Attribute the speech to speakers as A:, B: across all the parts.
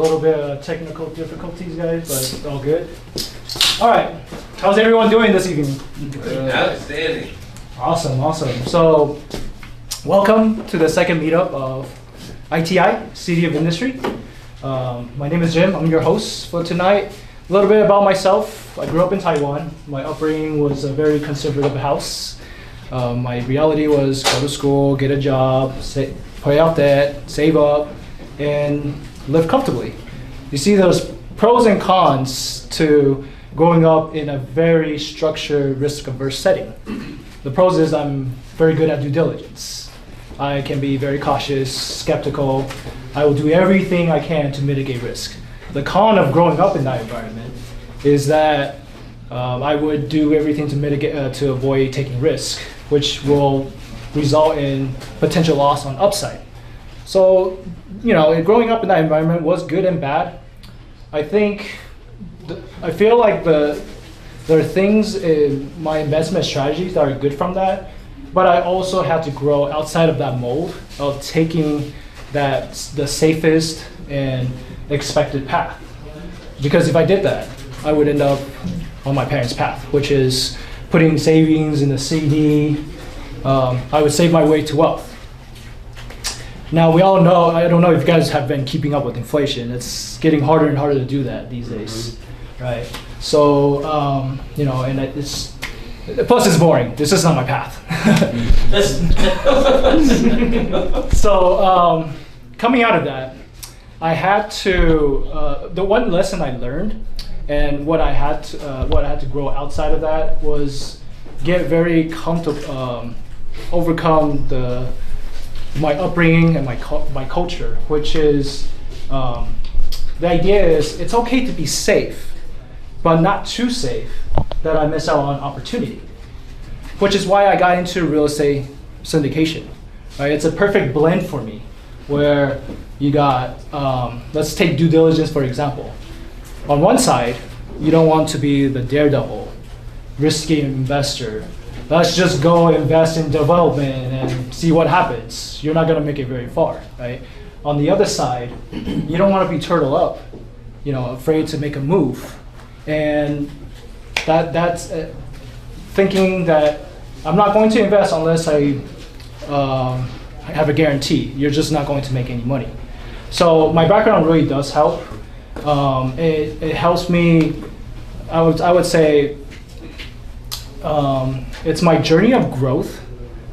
A: little bit of technical difficulties, guys, but it's all good. All right, how's everyone doing this evening?
B: Outstanding.
A: Awesome. So, welcome to the second meetup of ITI, City of Industry. My name is Jim, I'm your host for tonight. A little bit about myself. I grew up in Taiwan. My upbringing was a very conservative house. My reality was go to school, get a job, pay off debt, save up, and live comfortably. You see, there's pros and cons to growing up in a very structured, risk-averse setting. The pros is I'm very good at due diligence. I can be very cautious, skeptical. I will do everything I can to mitigate risk. The con of growing up in that environment is that I would do everything to mitigate, to avoid taking risk, which will result in potential loss on upside. So, growing up in that environment was good and bad. I feel like there are things in my investment strategies that are good from that, but I also had to grow outside of that mold of taking the safest and expected path. Because if I did that, I would end up on my parents' path, which is putting savings in a CD. I would save my way to wealth. Now we all know, I don't know if you guys have been keeping up with inflation. It's getting harder and harder to do that these days, right? So, and it's, plus it's boring. This is not my path. So, coming out of that, I had to, the one lesson I learned and what I had to grow outside of that was get very comfortable, overcome my upbringing and my culture, which is, the idea is it's okay to be safe, but not too safe that I miss out on opportunity, which is why I got into real estate syndication, right? It's a perfect blend for me, where you got, let's take due diligence for example. On one side, you don't want to be the daredevil, risky investor. Let's just go invest in development and see what happens. You're not gonna make it very far, right? On the other side, you don't wanna be turtle up, afraid to make a move. And that's thinking that I'm not going to invest unless I have a guarantee. You're just not going to make any money. So my background really does help. It helps me, I would say, it's my journey of growth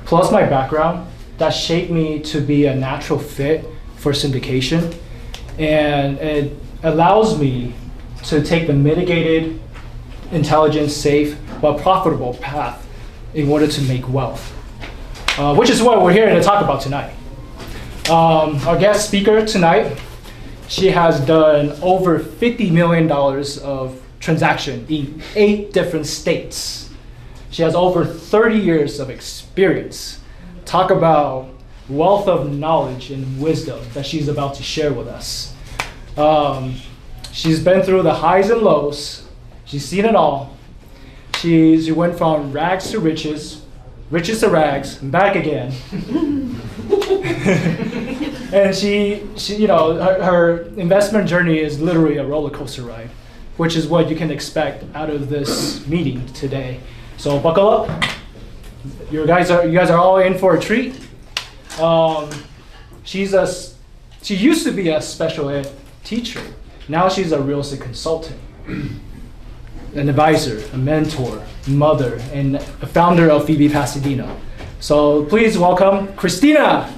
A: plus my background that shaped me to be a natural fit for syndication. And it allows me to take the mitigated, intelligent, safe, but profitable path in order to make wealth, which is what we're here to talk about tonight. Our guest speaker tonight, she has done over $50 million of transaction in 8 different states. She has over 30 years of experience. Talk about wealth of knowledge and wisdom that she's about to share with us. She's been through the highs and lows. She's seen it all. She went from rags to riches, riches to rags, and back again. And she her investment journey is literally a roller coaster ride, which is what you can expect out of this meeting today. So buckle up. You guys are all in for a treat. She used to be a special ed teacher. Now she's a real estate consultant, an advisor, a mentor, mother, and a founder of Phoebe Pasadena. So please welcome Christina.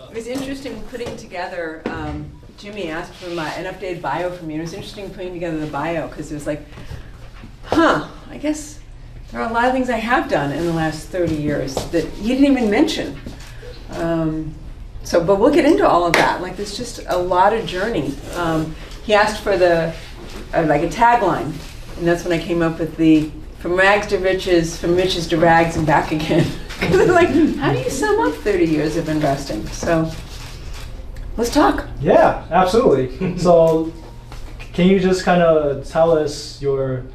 C: It was interesting putting together, Jimmy asked for an updated bio from me. It was interesting putting together the bio because it was like, I guess there are a lot of things I have done in the last 30 years that he didn't even mention. But we'll get into all of that. Like, there's just a lot of journey. He asked for a tagline, and that's when I came up with from rags to riches, from riches to rags, and back again. Like, how do you sum up 30 years of investing? So let's talk.
A: Yeah, absolutely. So can you just kind of tell us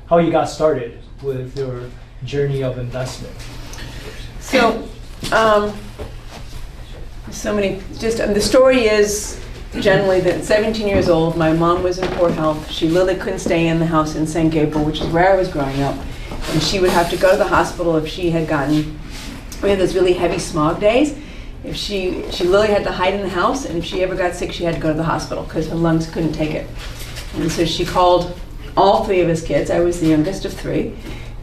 A: how you got started with your journey of investment?
C: So, the story is generally that at 17 years old, my mom was in poor health. She literally couldn't stay in the house in St. Gabriel, which is where I was growing up. And she would have to go to the hospital if she had we had those really heavy smog days. If she literally had to hide in the house, and if she ever got sick, she had to go to the hospital because her lungs couldn't take it. And so she called all three of us kids, I was the youngest of three,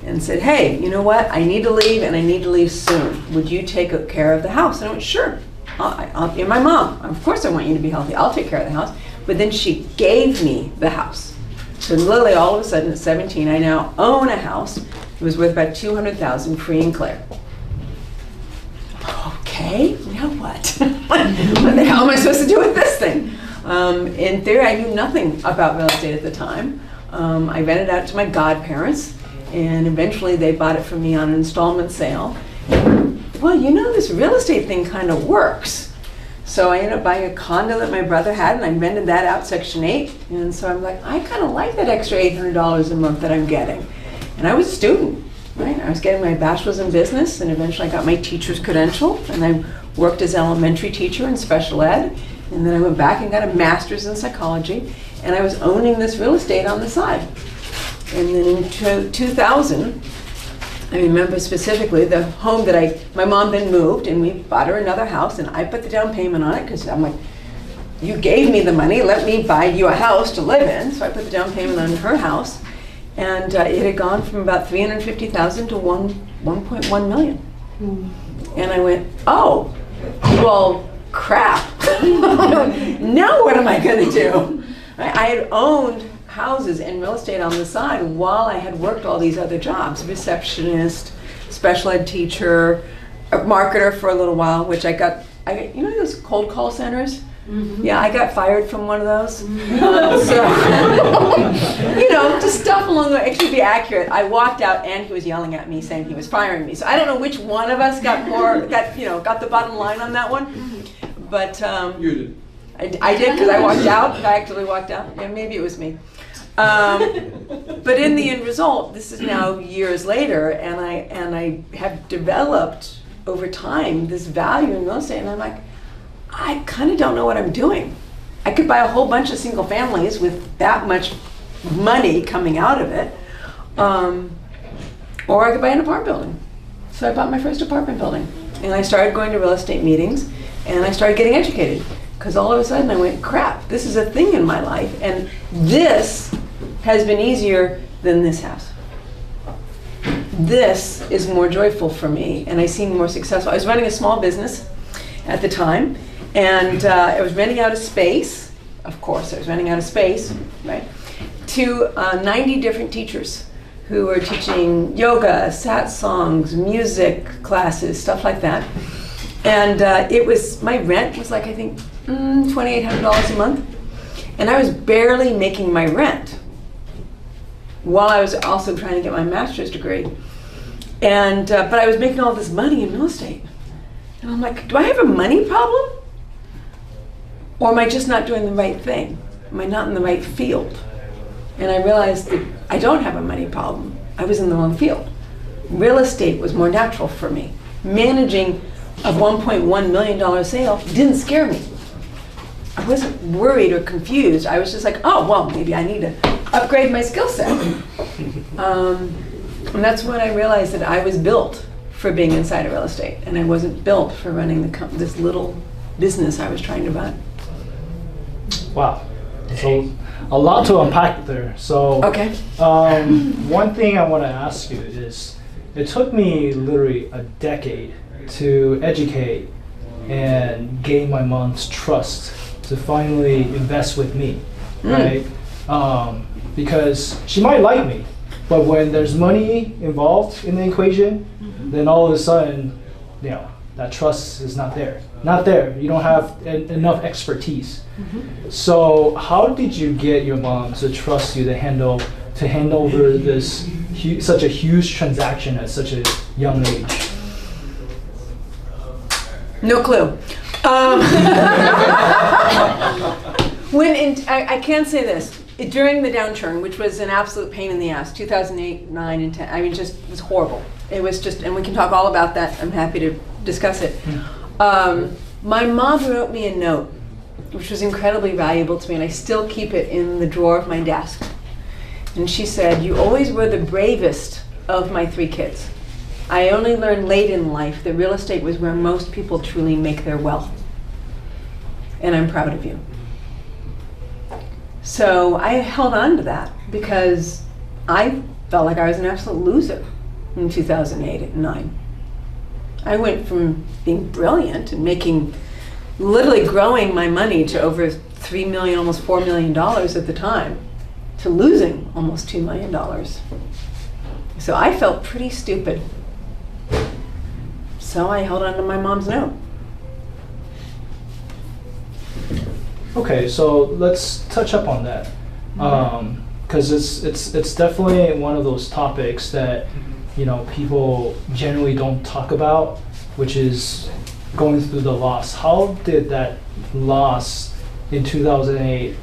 C: and said, hey, you know what, I need to leave, and I need to leave soon. Would you take care of the house? And I went, sure. You're my mom. Of course I want you to be healthy. I'll take care of the house. But then she gave me the house. So literally all of a sudden at 17, I now own a house. It was worth about $200,000 free and clear. Okay, now what? What the hell am I supposed to do with this thing? In theory, I knew nothing about real estate at the time. I rented out to my godparents, and eventually they bought it from me on an installment sale. Well, you know, this real estate thing kind of works. So I ended up buying a condo that my brother had, and I rented that out, Section 8. And so I'm like, I kind of like that extra $800 a month that I'm getting. And I was a student, right? I was getting my bachelor's in business, and eventually I got my teacher's credential, and I worked as elementary teacher in special ed. And then I went back and got a master's in psychology, and I was owning this real estate on the side. And then in 2000, I remember specifically the home that my mom then moved, and we bought her another house, and I put the down payment on it because I'm like, you gave me the money, let me buy you a house to live in. So I put the down payment on her house, and it had gone from about $350,000 to $1.1 million. And I went, oh, well, crap. Now what am I going to do? I had owned houses and real estate on the side while I had worked all these other jobs, receptionist, special ed teacher, a marketer for a little while, which I got, you know those cold call centers? Mm-hmm. Yeah, I got fired from one of those. So, you know, just stuff along the way. It should be accurate. I walked out and he was yelling at me saying he was firing me. So I don't know which one of us got the bottom line on that one. But
B: you did.
C: I did because I walked out. I actually walked out. Yeah, maybe it was me. But in the end result, this is now years later, and I have developed over time this value in real estate, and I'm like, I kind of don't know what I'm doing. I could buy a whole bunch of single families with that much money coming out of it, or I could buy an apartment building. So I bought my first apartment building, and I started going to real estate meetings, and I started getting educated. Because all of a sudden I went, crap, this is a thing in my life, and this has been easier than this house. This is more joyful for me, and I seem more successful. I was running a small business at the time, and I was renting out a space, of course, I was renting out a space, right, to 90 different teachers who were teaching yoga, sat songs, music classes, stuff like that. And my rent was like, I think, $2,800 a month. And I was barely making my rent while I was also trying to get my master's degree. And but I was making all this money in real estate. And I'm like, do I have a money problem? Or am I just not doing the right thing? Am I not in the right field? And I realized that I don't have a money problem. I was in the wrong field. Real estate was more natural for me. Managing a $1.1 million sale didn't scare me. I wasn't worried or confused. I was just like, oh, well, maybe I need to upgrade my skill set. And that's when I realized that I was built for being inside of real estate, and I wasn't built for running this little business I was trying to run.
A: Wow. So a lot to unpack there. So
C: okay.
A: One thing I want to ask you is, it took me literally a decade to educate and gain my mom's trust to finally invest with me, right? Because she might like me, but when there's money involved in the equation, then all of a sudden, you know, that trust is not there. Not there. You don't have enough expertise. So how did you get your mom to trust you to hand over this such a huge transaction at such a young age?
C: No clue. I can say this. during the downturn, which was an absolute pain in the ass, 2008, 9, and 10, I mean, just it was horrible. It was just, and we can talk all about that. I'm happy to discuss it. My mom wrote me a note, which was incredibly valuable to me, and I still keep it in the drawer of my desk. And she said, "You always were the bravest of my 3 kids. I only learned late in life that real estate was where most people truly make their wealth. And I'm proud of you." So I held on to that because I felt like I was an absolute loser in 2008 and 9. I went from being brilliant and literally growing my money to over $3 million, almost $4 million at the time, to losing almost $2 million. So I felt pretty stupid. So I held on to my mom's note.
A: Okay, so let's touch up on that, because it's definitely one of those topics that people generally don't talk about, which is going through the loss. How did that loss in 2008,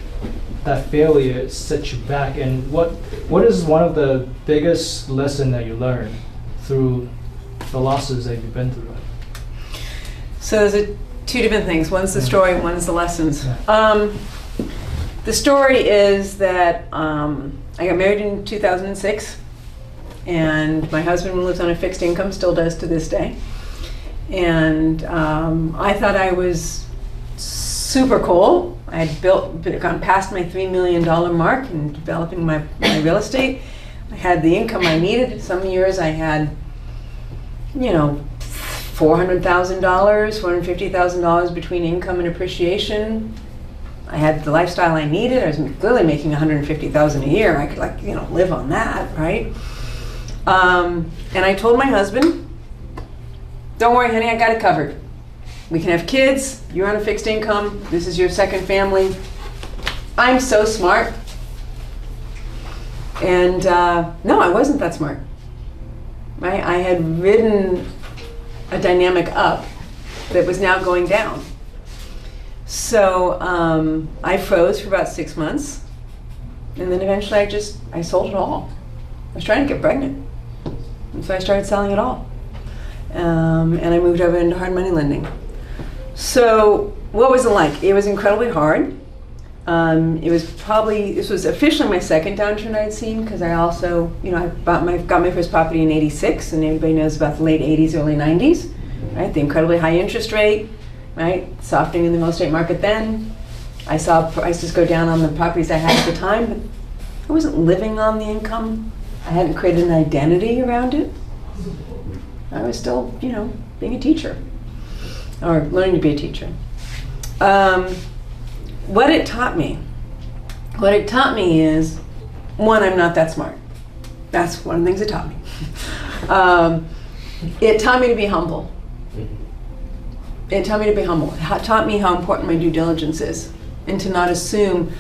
A: that failure, set you back, and what is one of the biggest lesson that you learned through the losses that you've been through?
C: So there's 2 different things. One's the story, one's the lessons.
A: Yeah.
C: The story is that I got married in 2006, and my husband lives on a fixed income, still does to this day. And I thought I was super cool. I had gone past my $3 million mark in developing my real estate. I had the income I needed. Some years I had, $400,000, $450,000 between income and appreciation. I had the lifestyle I needed. I was clearly making $150,000 a year. I could live on that, right? And I told my husband, "Don't worry, honey, I got it covered. We can have kids. You're on a fixed income. This is your second family. I'm so smart." And no, I wasn't that smart. Right? I had ridden a dynamic up that was now going down. So I froze for about 6 months, and then eventually I sold it all. I was trying to get pregnant, and so I started selling it all. And I moved over into hard money lending. So what was it like? It was incredibly hard. This was officially my second downturn I'd seen, because I also, I got my first property in '86, and everybody knows about the late '80s, early '90s, right? The incredibly high interest rate, right? Softening in the real estate market then. I saw prices go down on the properties I had at the time, but I wasn't living on the income. I hadn't created an identity around it. I was still, being a teacher, or learning to be a teacher. What it taught me is, one, I'm not that smart. That's one of the things it taught me. It taught me to be humble. It taught me how important my due diligence is, and to not assume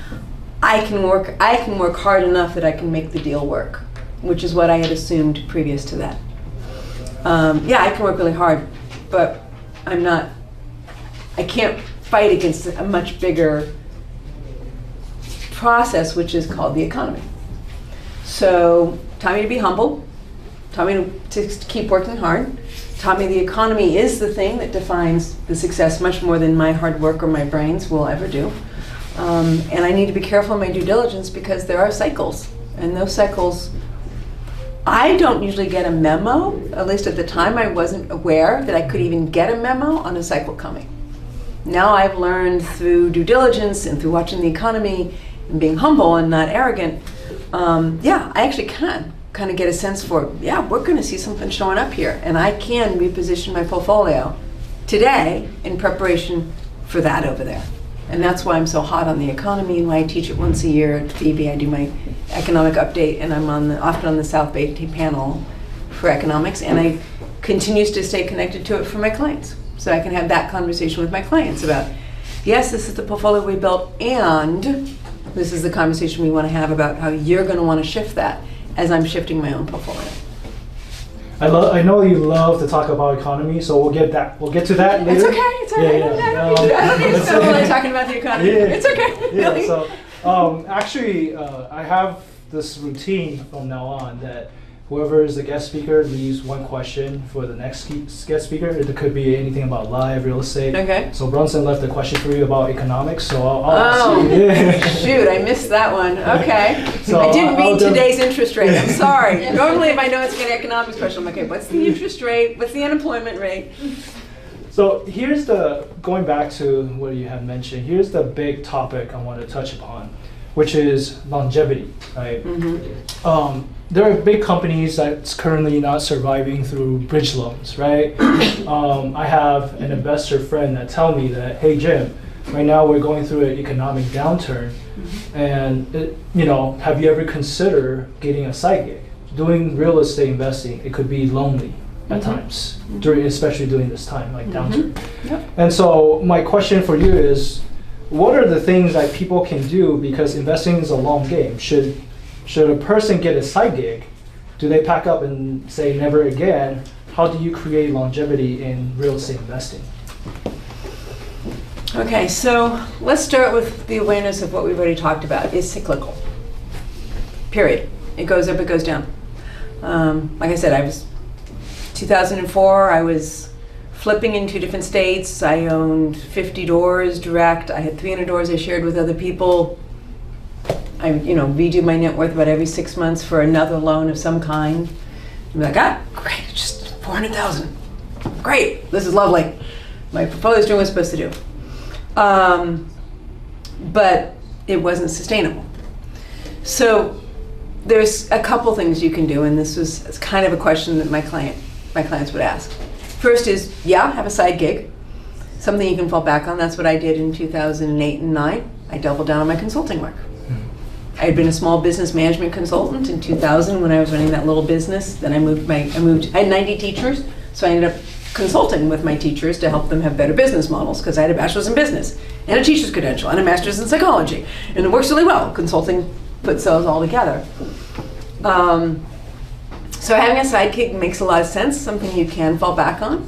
C: I can work hard enough that I can make the deal work, which is what I had assumed previous to that. I can work really hard, but I can't fight against a much bigger process, which is called the economy. So, taught me to be humble, taught me to keep working hard, taught me the economy is the thing that defines the success much more than my hard work or my brains will ever do. And I need to be careful in my due diligence, because there are cycles, and those cycles, I don't usually get a memo, at least at the time I wasn't aware that I could even get a memo on a cycle coming. Now I've learned through due diligence and through watching the economy and being humble and not arrogant, I actually can kind of get a sense for, we're going to see something showing up here, and I can reposition my portfolio today in preparation for that over there. And that's why I'm so hot on the economy, and why I teach it once a year at Phoebe. I do my economic update, and I'm often on the South Bay panel for economics, and I continues to stay connected to it for my clients. So I can have that conversation with my clients about, yes, this is the portfolio we built, and this is the conversation we want to have about how you're going to want to shift that as I'm shifting my own portfolio.
A: I know you love to talk about economy, so we'll get to that later.
C: It's okay. I don't need to spend all day talking about the economy. It's okay.
A: Yeah,
C: really.
A: so Actually, I have this routine from now on that whoever is the guest speaker leaves one question for the next guest speaker. It could be anything about live, real estate.
C: Okay.
A: So Bronson left a question for you about economics, so I'll
C: Oh,
A: ask you.
C: shoot, I missed that one. Okay.
A: So
C: I didn't
A: I'll
C: read
A: do-
C: today's interest rate. I'm sorry. Normally, if I know it's an economics question, I'm like, okay, what's the interest rate? What's the unemployment rate?
A: So here's going back to what you had mentioned, here's the big topic I want to touch upon, which is longevity, right? There are big companies that's currently not surviving through bridge loans, right? I have an investor friend that tell me that, hey Jim, right now we're going through an economic downturn, and have you ever considered getting a side gig? Doing real estate investing, it could be lonely at times, especially during this time, like downturn.
C: Yep.
A: And so my question for you is, what are the things that people can do, because investing is a long game? Should a person get a side gig? Do they pack up and say never again? How do you create longevity in real estate investing?
C: Okay, so let's start with the awareness of what we've already talked about. It's cyclical. Period. It goes up, it goes down. Like I said, 2004, I was flipping in 2 different states. I owned 50 doors direct. I had 300 doors I shared with other people. I redo my net worth about every 6 months for another loan of some kind. I'm like, great, just 400,000. Great, this is lovely. My portfolio's doing what it's supposed to do. But it wasn't sustainable. So there's a couple things you can do, and this was kind of a question that my clients would ask. First is, have a side gig, something you can fall back on. That's what I did in 2008 and 9. I doubled down on my consulting work. I had been a small business management consultant in 2000 when I was running that little business. Then I had 90 teachers, so I ended up consulting with my teachers to help them have better business models, because I had a bachelor's in business and a teacher's credential and a master's in psychology, and it works really well. Consulting puts those all together. So having a side gig makes a lot of sense, something you can fall back on.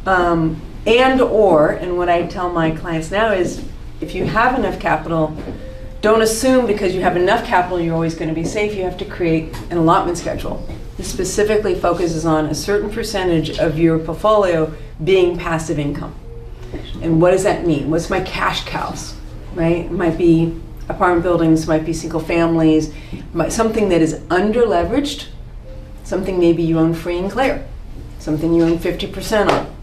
C: And what I tell my clients now is, if you have enough capital, don't assume because you have enough capital you're always going to be safe. You have to create an allotment schedule. This specifically focuses on a certain percentage of your portfolio being passive income. And what does that mean? What's my cash cows, right? It might be apartment buildings, might be single families, something that is under leveraged, something maybe you own free and clear, something you own 50% on.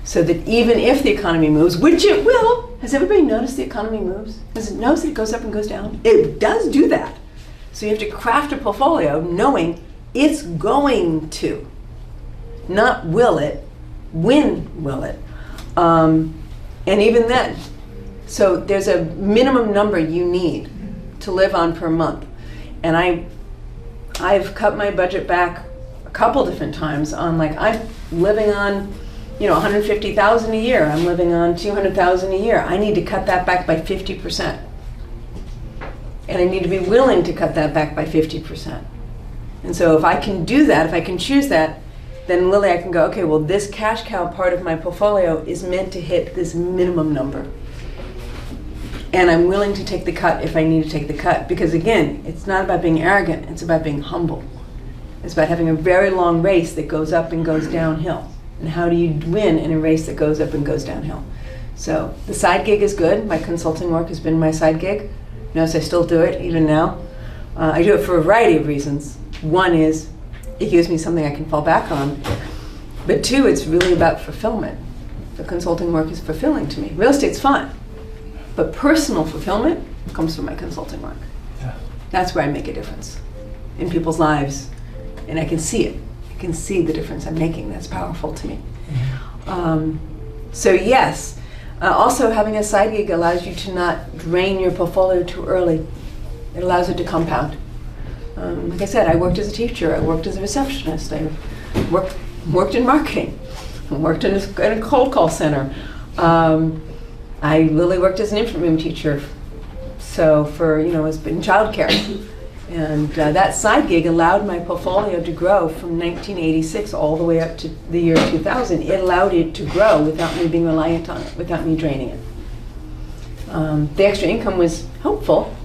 C: So that even if the economy moves, which it will, has everybody noticed the economy moves? Does it notice that it goes up and goes down? It does do that. So you have to craft a portfolio knowing it's going to. Not will it, when will it? And even then, so there's a minimum number you need to live on per month. And I've cut my budget back a couple different times on, I'm living on 150,000 a year. I'm living on 200,000 a year. I need to cut that back by 50%. And I need to be willing to cut that back by 50%. And so if I can do that, if I can choose that, then Lily, I can go, okay, well, this cash cow part of my portfolio is meant to hit this minimum number. And I'm willing to take the cut if I need to take the cut. Because again, it's not about being arrogant, it's about being humble. It's about having a very long race that goes up and goes downhill. And how do you win in a race that goes up and goes downhill? So the side gig is good. My consulting work has been my side gig. Notice I still do it even now. I do it for a variety of reasons. One is it gives me something I can fall back on. But 2, it's really about fulfillment. The consulting work is fulfilling to me. Real estate's fun. But personal fulfillment comes from my consulting work.
A: Yeah.
C: That's where I make a difference in people's lives. And I can see it. I can see the difference I'm making. That's powerful to me. So yes, also having a side gig allows you to not drain your portfolio too early. It allows it to compound. Like I said, I worked as a teacher. I worked as a receptionist. I worked in marketing. I worked in a cold call center. I literally worked as an infant room teacher. So it's been childcare. And that side gig allowed my portfolio to grow from 1986 all the way up to the year 2000. It allowed it to grow without me being reliant on it, without me draining it. The extra income was helpful,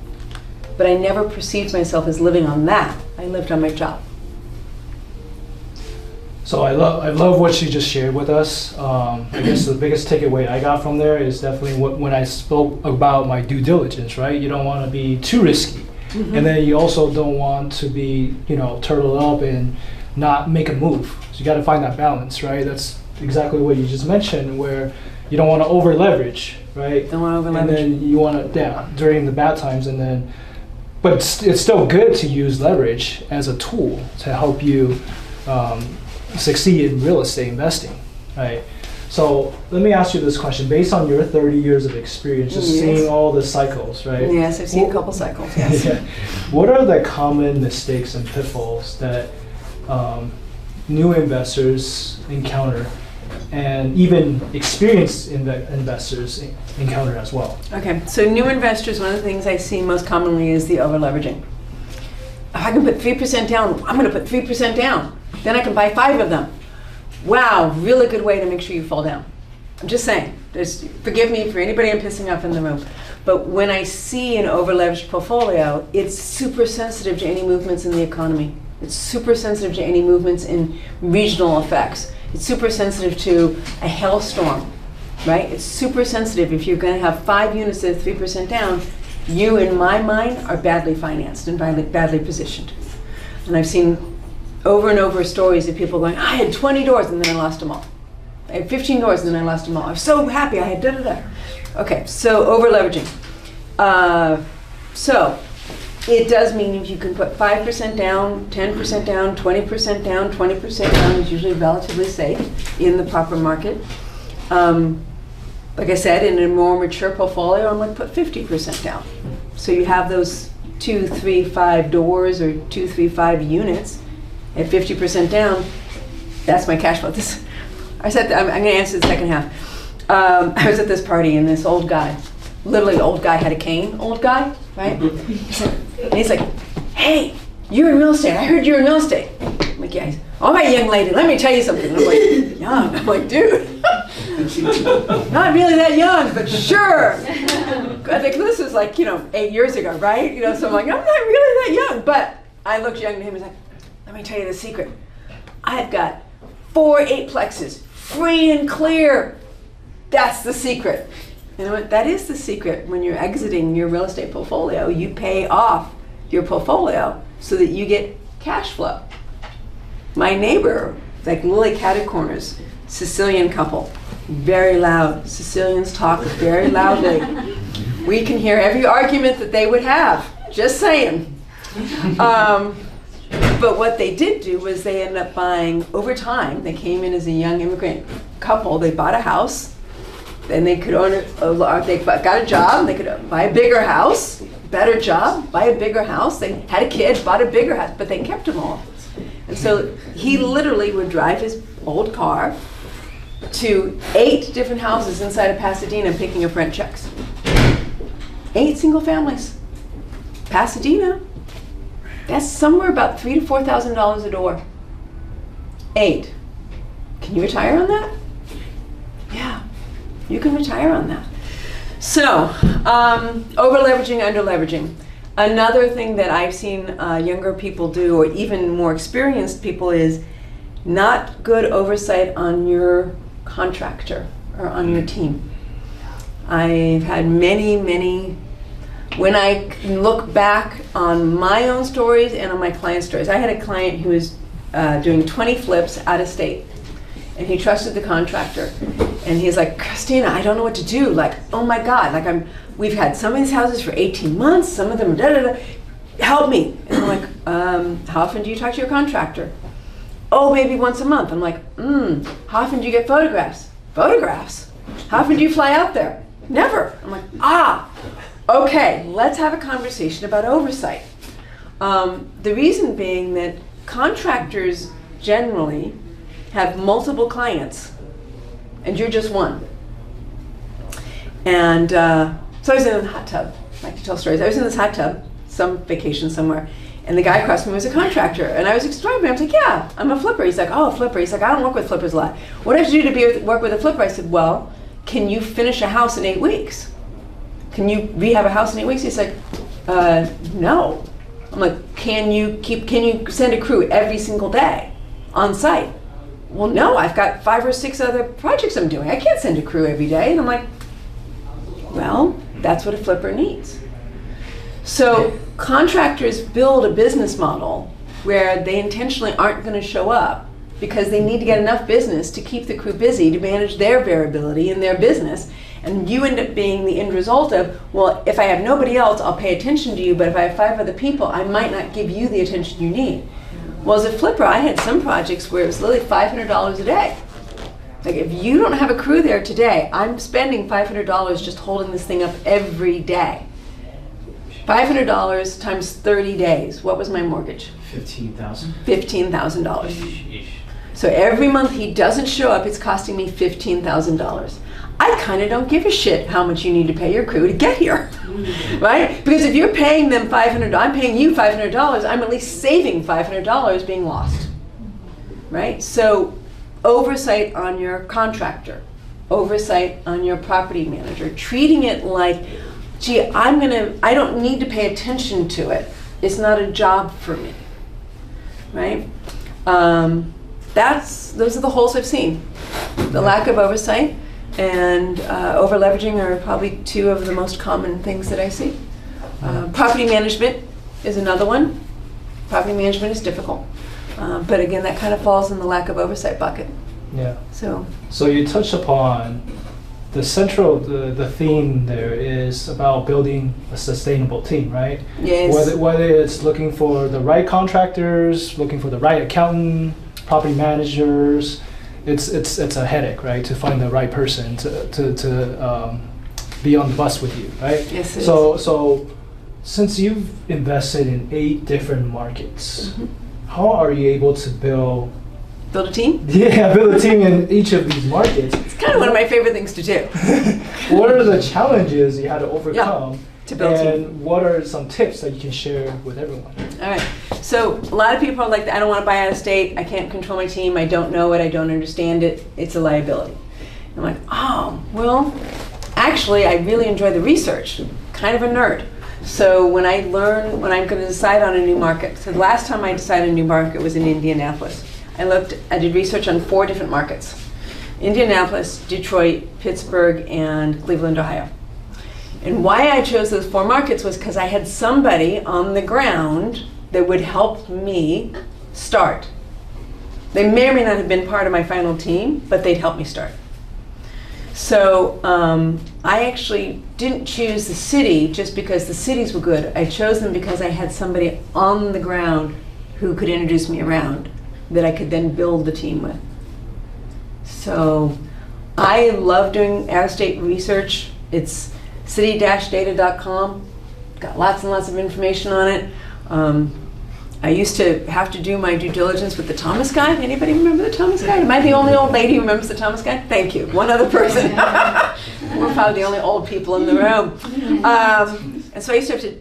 C: but I never perceived myself as living on that. I lived on my job.
A: So I love what she just shared with us. I guess the biggest takeaway I got from there is definitely when I spoke about my due diligence, right? You don't want to be too risky. Mm-hmm. And then you also don't want to be, turtle up and not make a move. So you got to find that balance, right? That's exactly what you just mentioned, where you don't want to over leverage, right?
C: Don't want to over leverage.
A: And then you want to, during the bad times, but it's still good to use leverage as a tool to help you succeed in real estate investing, right? So let me ask you this question. Based on your 30 years of experience, just seeing all the cycles, right?
C: Yes, I've seen a couple cycles, yes.
A: Yeah. What are the common mistakes and pitfalls that new investors encounter, and even experienced investors encounter as well?
C: Okay, so new investors, one of the things I see most commonly is the over-leveraging. If I can put 3% down, I'm going to put 3% down. Then I can buy 5 of them. Wow, really good way to make sure you fall down. I'm just saying. Forgive me for anybody I'm pissing off in the room. But when I see an over-leveraged portfolio, it's super sensitive to any movements in the economy. It's super sensitive to any movements in regional effects. It's super sensitive to a hailstorm, right? It's super sensitive. If you're going to have 5 units that are 3% down, you, in my mind, are badly financed and badly positioned. And I've seen over and over stories of people going, I had 20 doors and then I lost them all. I had 15 doors and then I lost them all. I was so happy I had da-da-da. Okay, so over-leveraging. So it does mean if you can put 5% down, 10% down, 20% down, 20% down is usually relatively safe in the proper market. Like I said, in a more mature portfolio, I'm going to put 50% down. So you have those 2, 3, 5 doors or 2, 3, 5 units at 50% down. That's my cash flow. I'm going to answer the second half. I was at this party and this old guy, literally the old guy had a cane, old guy, right? And he's like, hey, you're in real estate. I heard you're in real estate. I'm like, yeah. All right, young lady, let me tell you something. And I'm like, young. I'm like, dude, not really that young, but sure. I think this was like, 8 years ago, right? So I'm like, I'm not really that young. But I looked young to him and he's like, let me tell you the secret. I've got 4 8-plexes, free and clear. That's the secret. You know what? That is the secret. When you're exiting your real estate portfolio, you pay off your portfolio so that you get cash flow. My neighbor, like Lily Catty Corners, Sicilian couple, very loud. Sicilians talk very loudly. We can hear every argument that they would have. Just saying. But what they did do was they ended up buying, over time, they came in as a young immigrant couple, they bought a house, then they could own they got a job, they could buy a bigger house, better job, buy a bigger house, they had a kid, bought a bigger house, but they kept them all. And so he literally would drive his old car to 8 different houses inside of Pasadena picking up rent checks. 8 single families. Pasadena. That's somewhere about $3,000 to $4,000 a door. 8. Can you retire on that? Yeah, you can retire on that. So, over-leveraging, under-leveraging. Another thing that I've seen younger people do, or even more experienced people, is not good oversight on your contractor or on your team. I've had many when I look back on my own stories and on my client stories. I had a client who was doing 20 flips out of state, and he trusted the contractor. And he's like, Christina, I don't know what to do. Like, oh my God, like we've had some of these houses for 18 months, some of them are da-da-da. Help me. And I'm like, how often do you talk to your contractor? Oh, maybe once a month. I'm like, how often do you get photographs? Photographs? How often do you fly out there? Never. I'm like, okay, let's have a conversation about oversight. The reason being that contractors generally have multiple clients, and you're just one. And so I was in a hot tub. I like to tell stories. I was in this hot tub, some vacation somewhere, and the guy across from me was a contractor. And I was explaining, I was like, yeah, I'm a flipper. He's like, oh, a flipper. He's like, I don't work with flippers a lot. What do I have to do to work with a flipper? I said, well, can you finish a house in 8 weeks? Can you rehab a house in 8 weeks? He's like, No. I'm like, can you send a crew every single day on site? Well, no, I've got 5 or 6 other projects I'm doing. I can't send a crew every day. And I'm like, well, that's what a flipper needs. So contractors build a business model where they intentionally aren't going to show up because they need to get enough business to keep the crew busy to manage their variability in their business. And you end up being the end result of, well, if I have nobody else, I'll pay attention to you, but if I have 5 other people, I might not give you the attention you need. Well, as a flipper, I had some projects where it was literally $500 a day. Like, if you don't have a crew there today, I'm spending $500 just holding this thing up every day. $500 times 30 days. What was my mortgage?
A: $15,000.
C: $15,000. So every month he doesn't show up, it's costing me $15,000. I kind of don't give a shit how much you need to pay your crew to get here, right? Because if you're paying them $500, I'm paying you $500, I'm at least saving $500 being lost, right? So oversight on your contractor, oversight on your property manager, treating it like, gee, I don't need to pay attention to it. It's not a job for me, right? Those are the holes I've seen. The lack of oversight and over-leveraging are probably 2 of the most common things that I see. Property management is another one. Property management is difficult. But again, that kind of falls in the lack of oversight bucket.
A: Yeah.
C: So
A: you touched upon the central, the theme there is about building a sustainable team, right?
C: yes.
A: Whether it's looking for the right contractors, looking for the right accountant, property managers, it's a headache, right? To find the right person to be on the bus with you, right?
C: Yes, it
A: So since you've invested in 8 different markets, how are you able to build
C: Build a team?
A: build a team in each of these markets?
C: It's kind of one of my favorite things to do.
A: What are the challenges you had to overcome?
C: To build a team.
A: And what are some tips that you can share with everyone?
C: All right. So a lot of people are like, I don't want to buy out of state. I can't control my team. I don't know it. I don't understand it. It's a liability. I'm like, oh, well, actually, I really enjoy the research. Kind of a nerd. So when I'm going to decide on a new market, so the last time I decided a new market was in Indianapolis. I did research on 4 different markets: Indianapolis, Detroit, Pittsburgh, and Cleveland, Ohio. And why I chose those 4 markets was because I had somebody on the ground that would help me start. They may or may not have been part of my final team, but they'd help me start. So I actually didn't choose the city just because the cities were good. I chose them because I had somebody on the ground who could introduce me around that I could then build the team with. So I love doing out-of-state research. It's city-data.com. Got lots and lots of information on it. I used to have to do my due diligence with the Thomas guy. Anybody remember the Thomas guy? Am I the only old lady who remembers the Thomas guy? Thank you. One other person. We're probably the only old people in the room. And so I used to have to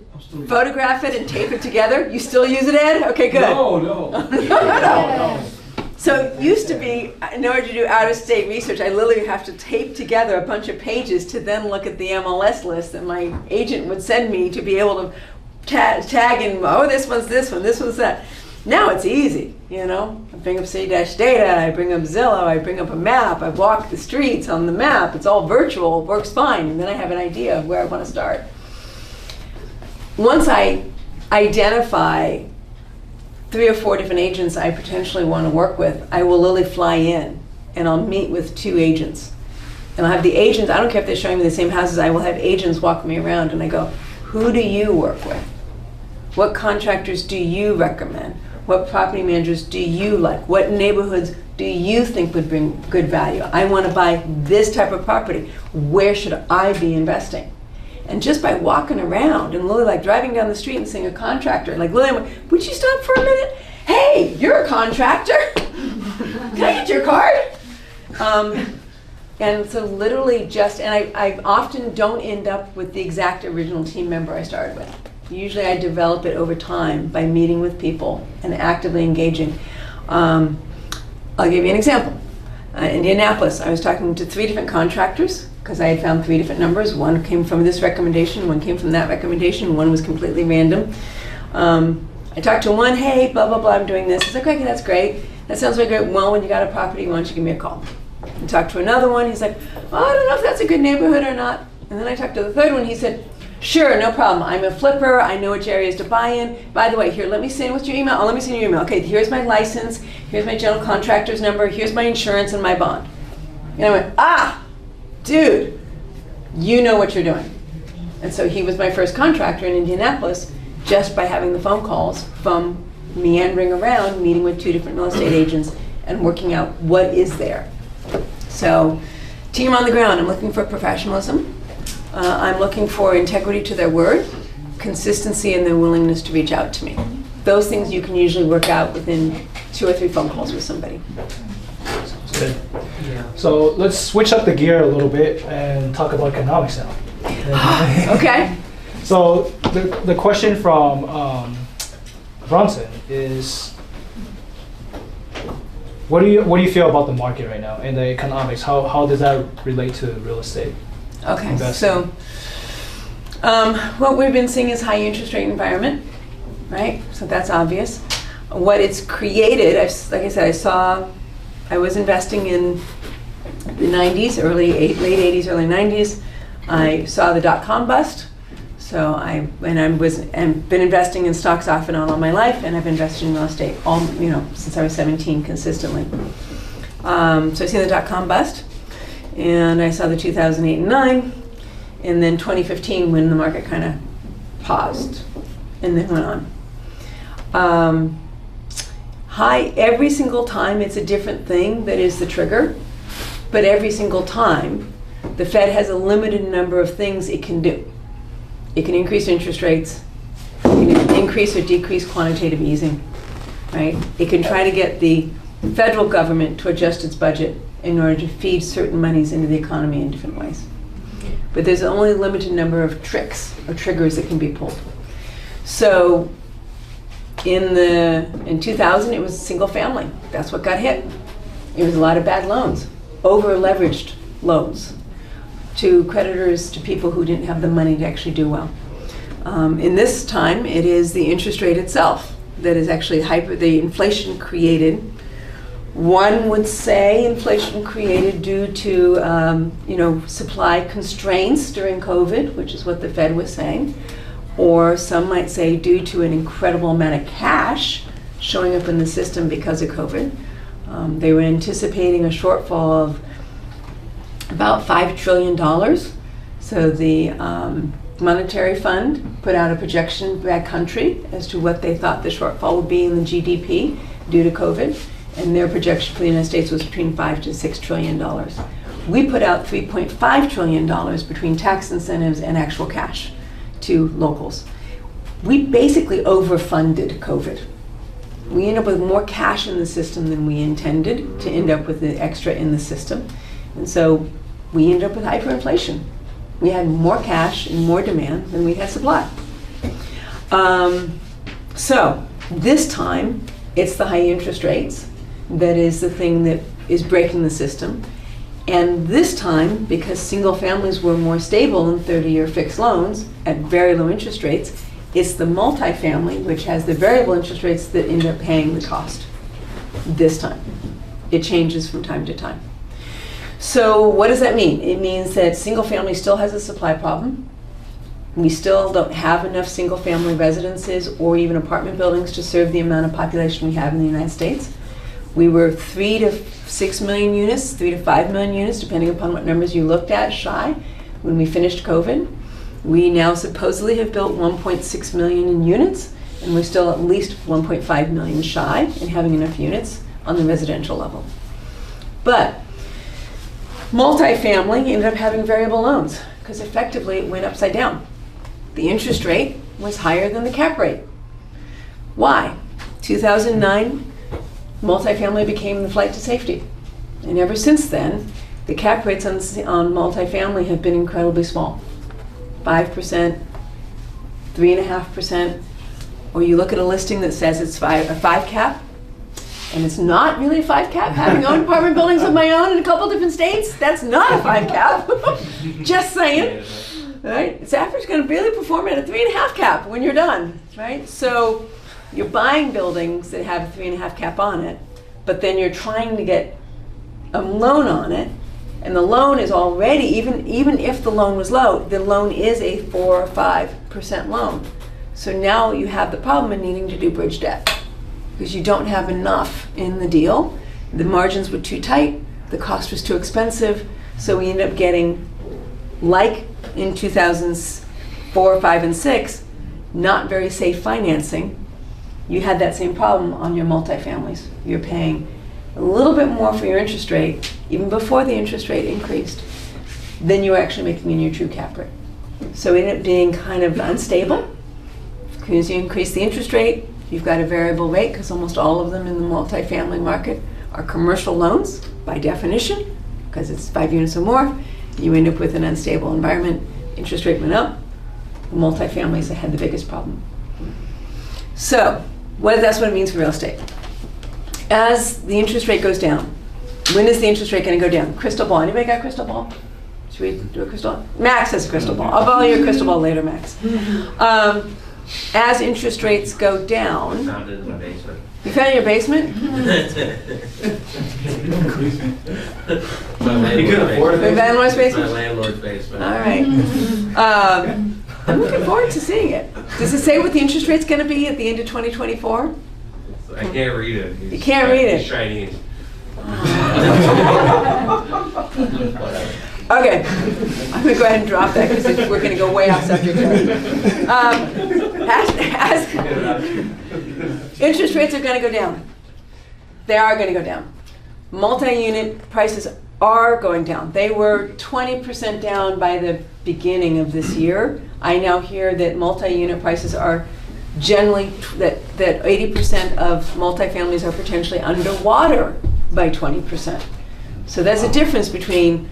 C: photograph it and tape it together. You still use it, Ed? Okay, good.
B: No.
C: So it used to be, in order to do out-of-state research, I literally have to tape together a bunch of pages to then look at the MLS list that my agent would send me to be able to tag in, oh, this one's this one, this one's that. Now it's easy, you know. I bring up city-data, I bring up Zillow, I bring up a map, I walk the streets on the map, it's all virtual, it works fine, and then I have an idea of where I want to start. Once I identify 3 or 4 different agents I potentially want to work with, I will literally fly in and I'll meet with 2 agents. And I'll have the agents, I don't care if they're showing me the same houses, I will have agents walk me around and I go, who do you work with? What contractors do you recommend? What property managers do you like? What neighborhoods do you think would bring good value? I want to buy this type of property. Where should I be investing? And just by walking around and literally like driving down the street and seeing a contractor, like Lillian, would you stop for a minute? Hey, you're a contractor. Can I get your card? And so literally just, and I often don't end up with the exact original team member I started with. Usually I develop it over time by meeting with people and actively engaging. I'll give you an example. Indianapolis, I was talking to 3 different contractors. because I had found 3 different numbers. One came from this recommendation, one came from that recommendation, one was completely random. I talked to one, hey, blah, blah, blah, I'm doing this. He's like, okay, that's great. That sounds really great. Well, when you got a property, why don't you give me a call? I talked to another one. He's like, well, I don't know if that's a good neighborhood or not. And then I talked to the third one. He said, sure, no problem. I'm a flipper. I know which areas to buy in. By the way, here, let me send what's your email. Oh, let me send you your email. Okay, here's my license. Here's my general contractor's number. Here's my insurance and my bond. And I went, dude, you know what you're doing. And so he was my first contractor in Indianapolis just by having the phone calls from meandering around, meeting with 2 different real estate agents and working out what is there. So, team on the ground, I'm looking for professionalism. I'm looking for integrity to their word, consistency, and their willingness to reach out to me. Those things you can usually work out within 2 or 3 phone calls with somebody.
A: Sounds good. Yeah. So let's switch up the gear a little bit and talk about economics now.
C: Okay.
A: So the question from Bronson is, what do you feel about the market right now and the economics? How does that relate to real estate?
C: Okay,
A: investing?
C: so what we've been seeing is high interest rate environment, right? So that's obvious. What it's created, like I said, I was investing in the 90s, late 80s, early 90s. I saw the dot-com bust. So I've been investing in stocks off and on all my life, and I've invested in real estate since I was 17 consistently. So I seen the dot-com bust, and I saw the 2008 and 9, and then 2015 when the market kind of paused and then went on. Every single time it's a different thing that is the trigger, but every single time the Fed has a limited number of things it can do. It can increase interest rates, it can increase or decrease quantitative easing, right? It can try to get the federal government to adjust its budget in order to feed certain monies into the economy in different ways. But there's only a limited number of tricks or triggers that can be pulled. So in 2000, it was single family. That's what got hit. It was a lot of bad loans, over-leveraged loans to creditors, to people who didn't have the money to actually do well. In this time, it is the interest rate itself that is actually the inflation created. One would say inflation created due to supply constraints during COVID, which is what the Fed was saying. Or some might say due to an incredible amount of cash showing up in the system because of COVID. They were anticipating a shortfall of about $5 trillion. So the Monetary Fund put out a projection by country as to what they thought the shortfall would be in the GDP due to COVID. And their projection for the United States was between $5 to $6 trillion. We put out $3.5 trillion between tax incentives and actual cash to locals. We basically overfunded COVID. We ended up with more cash in the system than we intended to end up with the extra in the system. And so we ended up with hyperinflation. We had more cash and more demand than we had supply. So this time, it's the high interest rates that is the thing that is breaking the system. And this time, because single families were more stable than 30-year fixed loans at very low interest rates, it's the multifamily, which has the variable interest rates, that end up paying the cost this time. It changes from time to time. So what does that mean? It means that single family still has a supply problem. We still don't have enough single family residences or even apartment buildings to serve the amount of population we have in the United States. We were 3 to 6 million units, 3 to 5 million units, depending upon what numbers you looked at, shy when we finished COVID. We now supposedly have built 1.6 million in units, and we're still at least 1.5 million shy in having enough units on the residential level. But multifamily ended up having variable loans because effectively it went upside down. The interest rate was higher than the cap rate. Why? 2009, multifamily became the flight to safety. And ever since then, the cap rates on multifamily have been incredibly small. 5%, 3.5%, or you look at a listing that says it's a 5 cap, And it's not really a 5 cap. Having owned apartment buildings of my own in a couple different states, that's not a 5 cap. Just saying. Right? It's average going to really perform at a 3.5 cap when you're done. Right? So you're buying buildings that have a 3.5 cap on it, but then you're trying to get a loan on it, and the loan is already, even if the loan was low, the loan is a 4 or 5% loan. So now you have the problem of needing to do bridge debt because you don't have enough in the deal. The margins were too tight, the cost was too expensive, so we ended up getting, like in 2004, 5, and 6, not very safe financing. You had that same problem on your multifamilies. You're paying a little bit more for your interest rate, even before the interest rate increased, than you were actually making in your true cap rate. So it ended up being kind of unstable. As you increase the interest rate, you've got a variable rate, because almost all of them in the multifamily market are commercial loans by definition, because it's 5 units or more. You end up with an unstable environment. Interest rate went up. The multifamilies that had the biggest problem. So that's what it means for real estate. As the interest rate goes down, when is the interest rate going to go down? Crystal ball. Anybody got a crystal ball? Should we do a crystal ball? Max has a crystal ball. I'll borrow your crystal ball later, Max. As interest rates go down,
B: Found it in my basement.
C: you found it in your basement?
B: My landlord's
A: You could afford
C: The landlord's
B: My
C: basement?
B: landlord's basement.
C: All right. I'm looking forward to seeing it. Does it say what the interest rate's going to be at the end of 2024?
B: I can't read it.
C: You can't read it.
B: It's Chinese.
C: Okay, I'm going to go ahead and drop that because we're going to go way off subject here. As interest rates are going to go down. They are going to go down. Multi-unit prices are going down. They were 20% down by the beginning of this year. I now hear that multi-unit prices are generally, that 80% of multifamilies are potentially underwater by 20%. So there's a difference between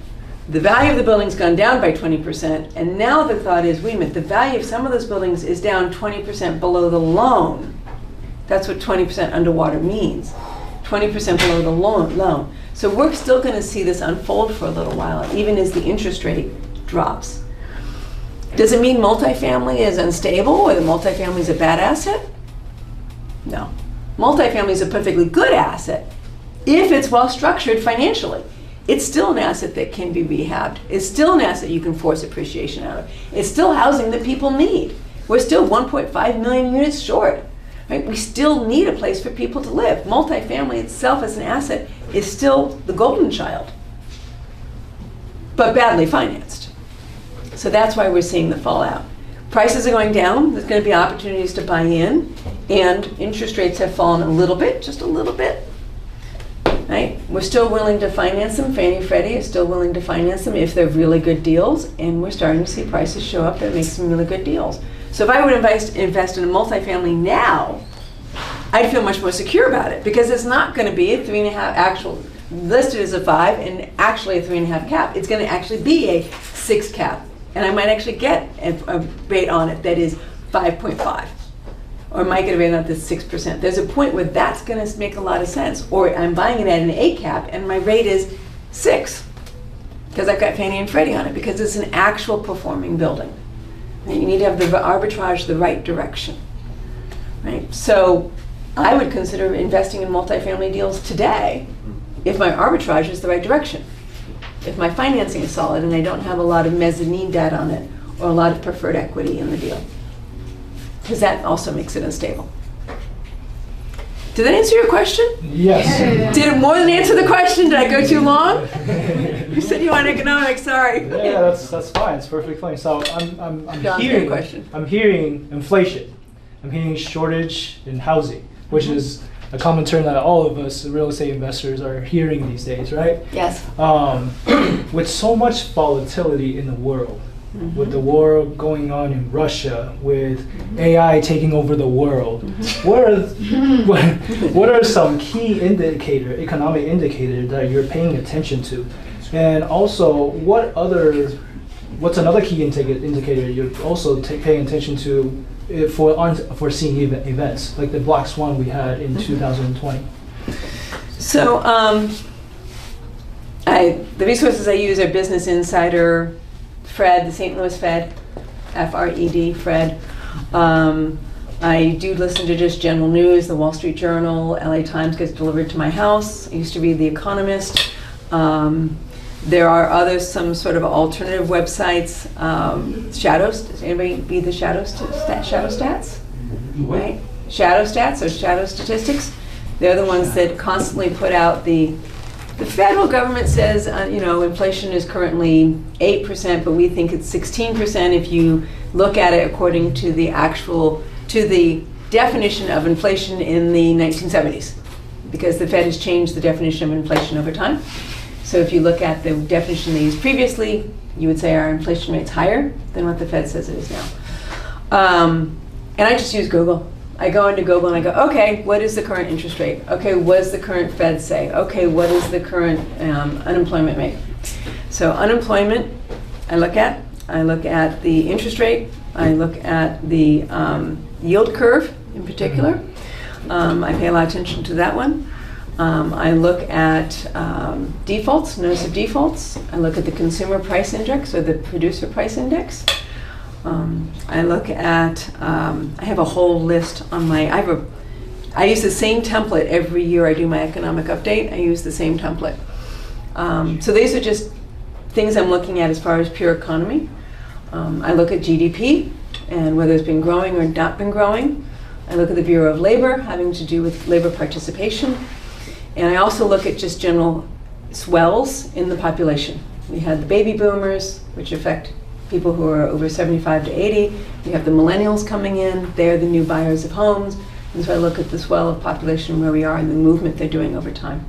C: the value of the building's gone down by 20%, and now the thought is, wait a minute, the value of some of those buildings is down 20% below the loan. That's what 20% underwater means. 20% below the loan. So we're still going to see this unfold for a little while, even as the interest rate drops. Does it mean multifamily is unstable or the multifamily is a bad asset? No. Multifamily is a perfectly good asset if it's well structured financially. It's still an asset that can be rehabbed. It's still an asset you can force appreciation out of. It's still housing that people need. We're still 1.5 million units short. Right? We still need a place for people to live. Multifamily itself as an asset is still the golden child, but badly financed. So that's why we're seeing the fallout. Prices are going down. There's going to be opportunities to buy in, and interest rates have fallen a little bit, just a little bit. Right? We're still willing to finance them. Fannie Freddie is still willing to finance them if they're really good deals, and we're starting to see prices show up that make some really good deals. So if I would invest in a multifamily now, I'd feel much more secure about it, because it's not going to be a 3.5 actual listed as a 5 and actually a 3.5 cap. It's going to actually be a 6 cap, and I might actually get a rate on it that is 5.5. Or might get a rate on that's 6%. There's a point where that's going to make a lot of sense. Or I'm buying it at an 8 cap and my rate is 6 because I've got Fannie and Freddie on it, because it's an actual performing building. And you need to have the arbitrage the right direction. Right? So I would consider investing in multifamily deals today if my arbitrage is the right direction. If my financing is solid and I don't have a lot of mezzanine debt on it or a lot of preferred equity in the deal. Because that also makes it unstable. Did that answer your question?
A: Yes.
C: Did it more than answer the question? Did I go too long? You said you want economics, sorry.
A: Yeah, that's fine. It's perfectly fine. So I'm
C: John,
A: hearing
C: good question.
A: I'm hearing inflation. I'm hearing shortage in housing, which is a common term that all of us real estate investors are hearing these days, right?
C: Yes.
A: With so much volatility in the world, with the war going on in Russia, with AI taking over the world, what are some key economic indicators that you're paying attention to? And also, what's another key indicator you're also paying attention to for unforeseen events, like the black swan we had in 2020?
C: So the resources I use are Business Insider, Fred, the St. Louis Fed, F-R-E-D, Fred. I do listen to just general news, the Wall Street Journal, LA Times gets delivered to my house. I used to read The Economist. There are some sort of alternative websites. Shadows, does anybody read the Shadow Stats? Right? Shadow Stats or Shadow Statistics. They're the ones that constantly put out the federal government says, inflation is currently 8%, but we think it's 16% if you look at it according to the definition of inflation in the 1970s, because the Fed has changed the definition of inflation over time. So if you look at the definition they used previously, you would say our inflation rate's higher than what the Fed says it is now. And I just use Google. I go into Google and I go, okay, what is the current interest rate? Okay, what does the current Fed say? Okay, what is the current unemployment rate? So unemployment, I look at the interest rate. I look at the yield curve in particular. I pay a lot of attention to that one. I look at defaults, notice of defaults. I look at the consumer price index or the producer price index. I look at, I have a whole list on I use the same template every year I do my economic update. I use the same template. So these are just things I'm looking at as far as pure economy. I look at GDP and whether it's been growing or not been growing. I look at the Bureau of Labor, having to do with labor participation. And I also look at just general swells in the population. We had the baby boomers, which affect people who are over 75 to 80. We have the millennials coming in. They're the new buyers of homes. And so I look at the swell of population where we are and the movement they're doing over time.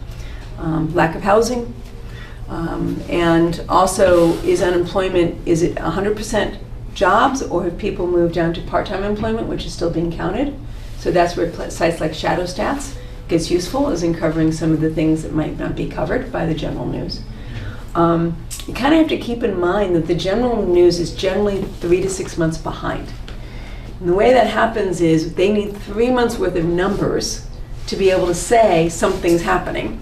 C: Lack of housing. And also, is unemployment, is it 100% jobs, or have people moved down to part-time employment, which is still being counted? So that's where sites like Shadow Stats gets useful, is in covering some of the things that might not be covered by the general news. You kind of have to keep in mind that the general news is generally 3 to 6 months behind. And the way that happens is they need 3 months worth of numbers to be able to say something's happening.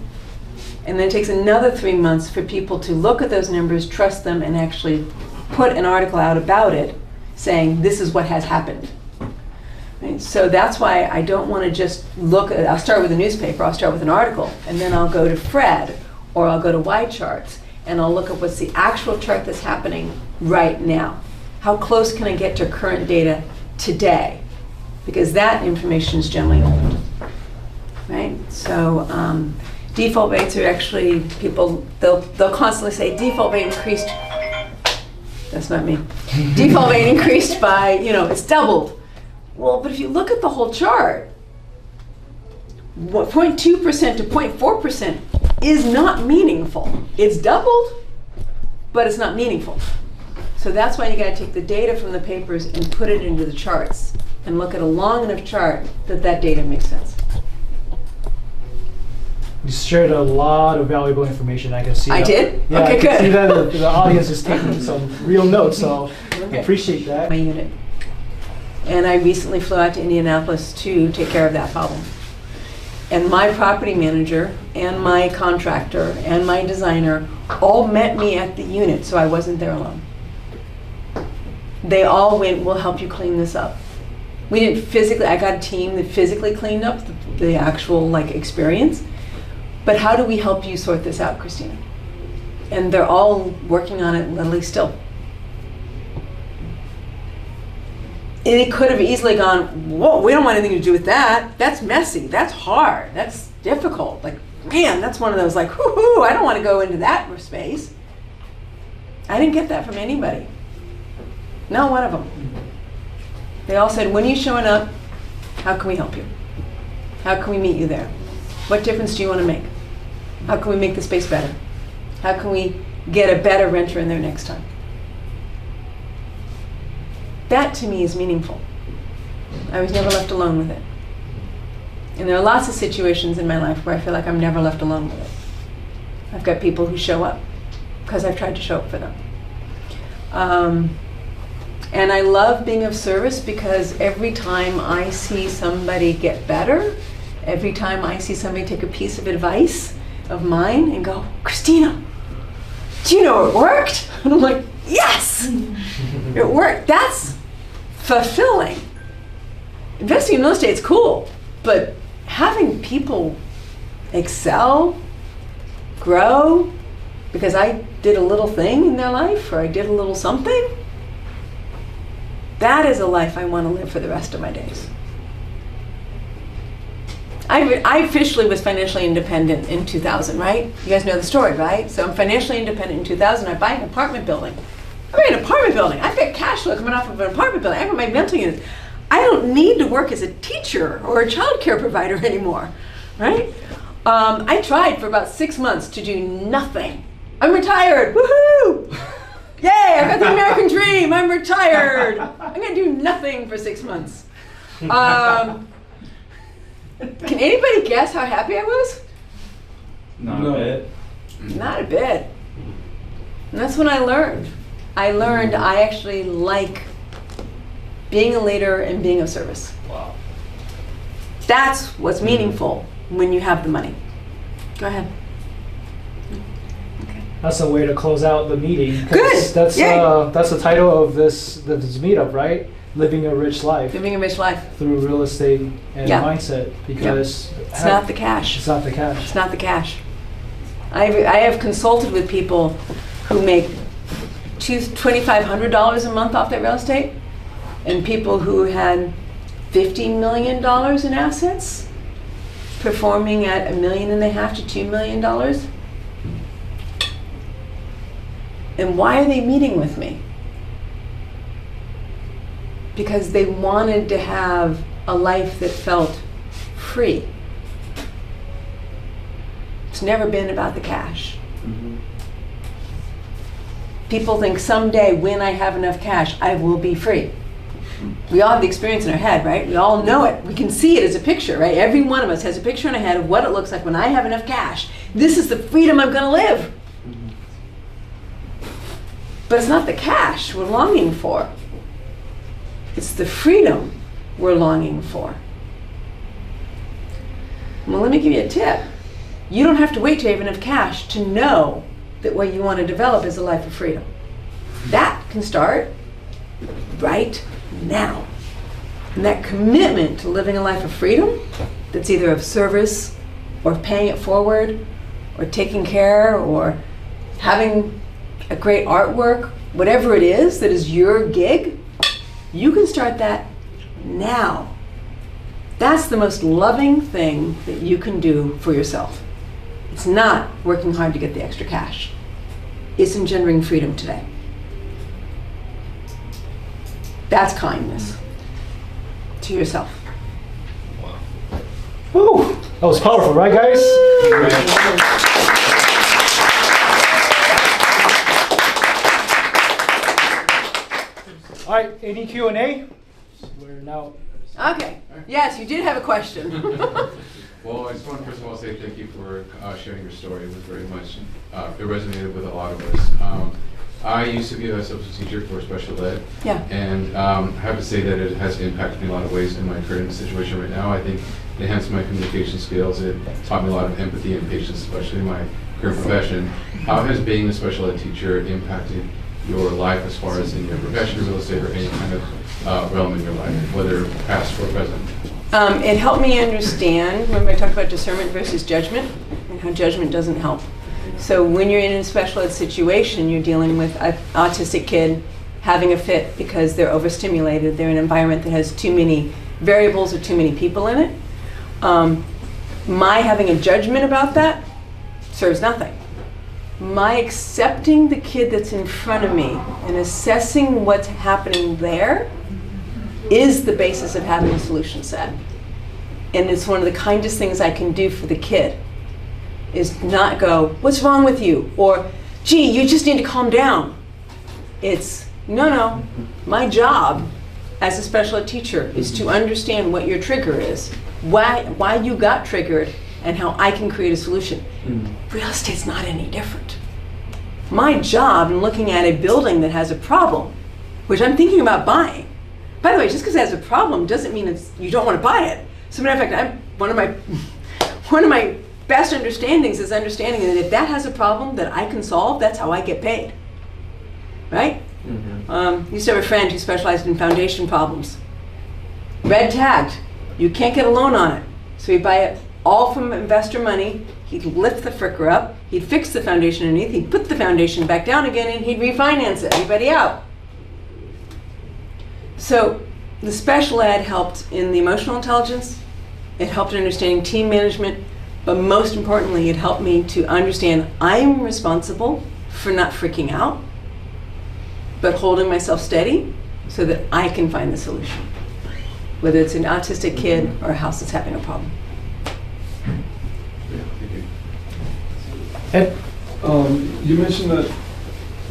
C: And then it takes another 3 months for people to look at those numbers, trust them, and actually put an article out about it saying this is what has happened. Right? So that's why I don't want to just I'll start with a newspaper, I'll start with an article, and then I'll go to Fred, or I'll go to Y charts, and I'll look at what's the actual chart that's happening right now. How close can I get to current data today? Because that information is generally old. Right? So default rates are actually, they'll constantly say default rate increased. That's not me. Default rate increased by, it's doubled. Well, but if you look at the whole chart, 0.2% to 0.4% is not meaningful. It's doubled, but it's not meaningful. So that's why you got to take the data from the papers and put it into the charts and look at a long enough chart that data makes sense.
A: You shared a lot of valuable information. I can see.
C: I did?
A: Yeah,
C: okay,
A: I can
C: good.
A: see that the audience is taking some real notes, so I appreciate that.
C: My unit. And I recently flew out to Indianapolis to take care of that problem. And my property manager and my contractor and my designer all met me at the unit, so I wasn't there alone. They all went, we'll help you clean this up. We didn't physically, I got a team that physically cleaned up the actual experience. But how do we help you sort this out, Christina? And they're all working on it literally still. It could have easily gone, whoa, we don't want anything to do with that. That's messy, that's hard, that's difficult. Man, that's one of those whoo-hoo, I don't want to go into that space. I didn't get that from anybody. Not one of them. They all said, when are you showing up? How can we help you? How can we meet you there? What difference do you want to make? How can we make the space better? How can we get a better renter in there next time? That to me is meaningful. I was never left alone with it. And there are lots of situations in my life where I feel like I'm never left alone with it. I've got people who show up because I've tried to show up for them. And I love being of service because every time I see somebody get better, every time I see somebody take a piece of advice of mine and go, Christina, do you know it worked? And I'm like, yes, it worked. That's fulfilling. Investing in real estate is cool, but having people excel, grow, because I did a little thing in their life, or I did a little something, that is a life I want to live for the rest of my days. I officially was financially independent in 2000, right? You guys know the story, right? So I'm financially independent in 2000. I buy an apartment building. I'm in an apartment building. I've got cash flow coming off of an apartment building. I have my mental units. I don't need to work as a teacher or a child care provider anymore, right? I tried for about 6 months to do nothing. I'm retired, woohoo! Yay, I got the American dream, I'm retired. I'm gonna do nothing for 6 months. Can anybody guess how happy I was?
B: Not a bit.
C: Not a bit. And that's when I learned. I learned I actually like being a leader and being of service.
A: Wow.
C: That's what's meaningful when you have the money. Go ahead. Okay.
A: That's a way to close out the meeting. 'Cause
C: Good.
A: That's
C: Yay.
A: that's the title of this meetup, right? Living a rich life
C: Living a rich life.
A: through real estate and
C: Yeah.
A: mindset. Because
C: It's not the cash.
A: It's not the cash.
C: It's not the cash. I have consulted with people who make $2,500 a month off their real estate, and people who had $50 million in assets, performing at $1.5 million to $2 million. And why are they meeting with me? Because they wanted to have a life that felt free. It's never been about the cash. People think someday when I have enough cash, I will be free. We all have the experience in our head, right? We all know it. We can see it as a picture, right? Every one of us has a picture in our head of what it looks like when I have enough cash. This is the freedom I'm going to live. But it's not the cash we're longing for. It's the freedom we're longing for. Well, let me give you a tip. You don't have to wait till you have enough cash to know that what you want to develop is a life of freedom. That can start right now. And that commitment to living a life of freedom that's either of service or paying it forward or taking care or having a great artwork, whatever it is that is your gig, you can start that now. That's the most loving thing that you can do for yourself. It's not working hard to get the extra cash. It's engendering freedom today. That's kindness to yourself.
A: Woo! That was powerful, right, guys? All right, any Q&A? We're now.
C: Okay. Yes, you did have a question.
D: Well, I just want to first of all say thank you for sharing your story. It was very much, it resonated with a lot of us. I used to be a substitute teacher for special ed.
C: Yeah.
D: And I have to say that it has impacted me in a lot of ways in my current situation right now. I think it enhanced my communication skills. It taught me a lot of empathy and patience, especially in my current profession. How has being a special ed teacher impacted your life as far as in your profession, real estate, or any kind of realm in your life, whether past or present?
C: It helped me understand, remember I talked about discernment versus judgment, and how judgment doesn't help. So when you're in a special ed situation, you're dealing with an autistic kid having a fit because they're overstimulated, they're in an environment that has too many variables or too many people in it. My having a judgment about that serves nothing. My accepting the kid that's in front of me and assessing what's happening there is the basis of having a solution set. And it's one of the kindest things I can do for the kid, is not go, what's wrong with you? Or, gee, you just need to calm down. It's, no, my job as a special ed teacher is to understand what your trigger is, why you got triggered, and how I can create a solution. Real estate's not any different. My job in looking at a building that has a problem, which I'm thinking about buying. By the way, just because it has a problem doesn't mean you don't want to buy it. As a matter of fact, one of my best understandings is understanding that if that has a problem that I can solve, that's how I get paid, right? Used to have a friend who specialized in foundation problems. Red tagged, you can't get a loan on it. So he'd buy it all from investor money, he'd lift the fricker up, he'd fix the foundation underneath, he'd put the foundation back down again, and he'd refinance it, everybody out. So the special ed helped in the emotional intelligence, it helped in understanding team management, but most importantly, it helped me to understand I'm responsible for not freaking out, but holding myself steady so that I can find the solution. Whether it's an autistic kid or a house that's having a problem.
D: Yeah, thank you.
A: Ed?
E: You mentioned that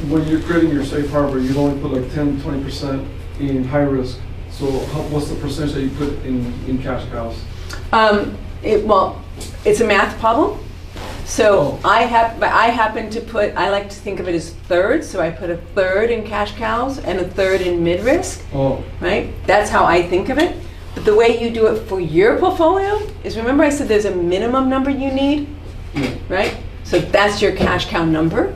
E: when you're creating your safe harbor, you only put like 10-20% in high risk. So what's the percentage that you put in cash cows?
C: Well, it's a math problem. So I happen to put, I like to think of it as thirds. So I put a third in cash cows and a third in mid-risk.
E: Oh.
C: Right? That's how I think of it. But the way you do it for your portfolio is, remember I said there's a minimum number you need?
E: Yeah.
C: Right? So that's your cash cow number.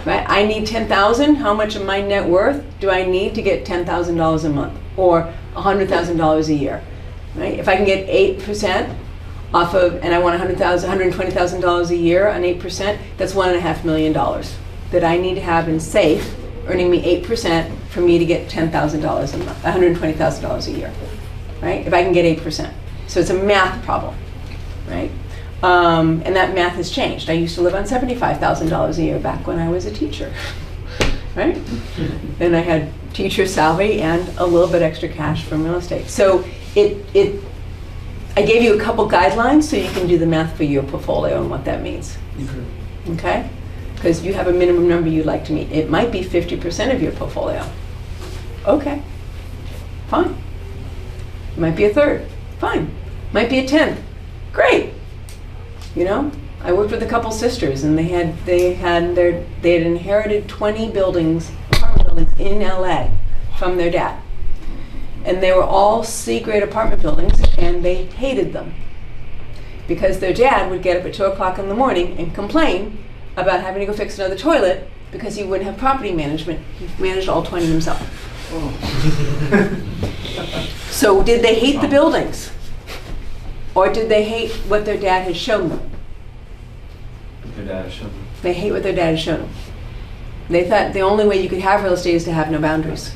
C: Right? I need 10,000. How much of my net worth do I need to get $10,000 a month or $100,000 a year? Right? If I can get 8% off of, and I want $120,000 a year on 8%, that's $1.5 million that I need to have in safe, earning me 8% for me to get $10,000 a month, $120,000 a year. Right? If I can get 8%. So it's a math problem. Right? And that math has changed. I used to live on $75,000 a year back when I was a teacher, right? And I had teacher salary and a little bit extra cash from real estate. So I gave you a couple guidelines so you can do the math for your portfolio and what that means. Okay? Because you have a minimum number you'd like to meet. It might be 50% of your portfolio. Okay, fine. It might be a third. Fine. Might be a tenth. Great. You know, I worked with a couple sisters, and they had inherited 20 buildings, apartment buildings in LA from their dad, and they were all C-grade apartment buildings, and they hated them because their dad would get up at 2 o'clock in the morning and complain about having to go fix another toilet because he wouldn't have property management. He managed all 20 himself. So did they hate the buildings? Or did they hate what their dad had shown them?
B: Their dad showed them.
C: They hate what their dad had shown them. They thought the only way you could have real estate is to have no boundaries.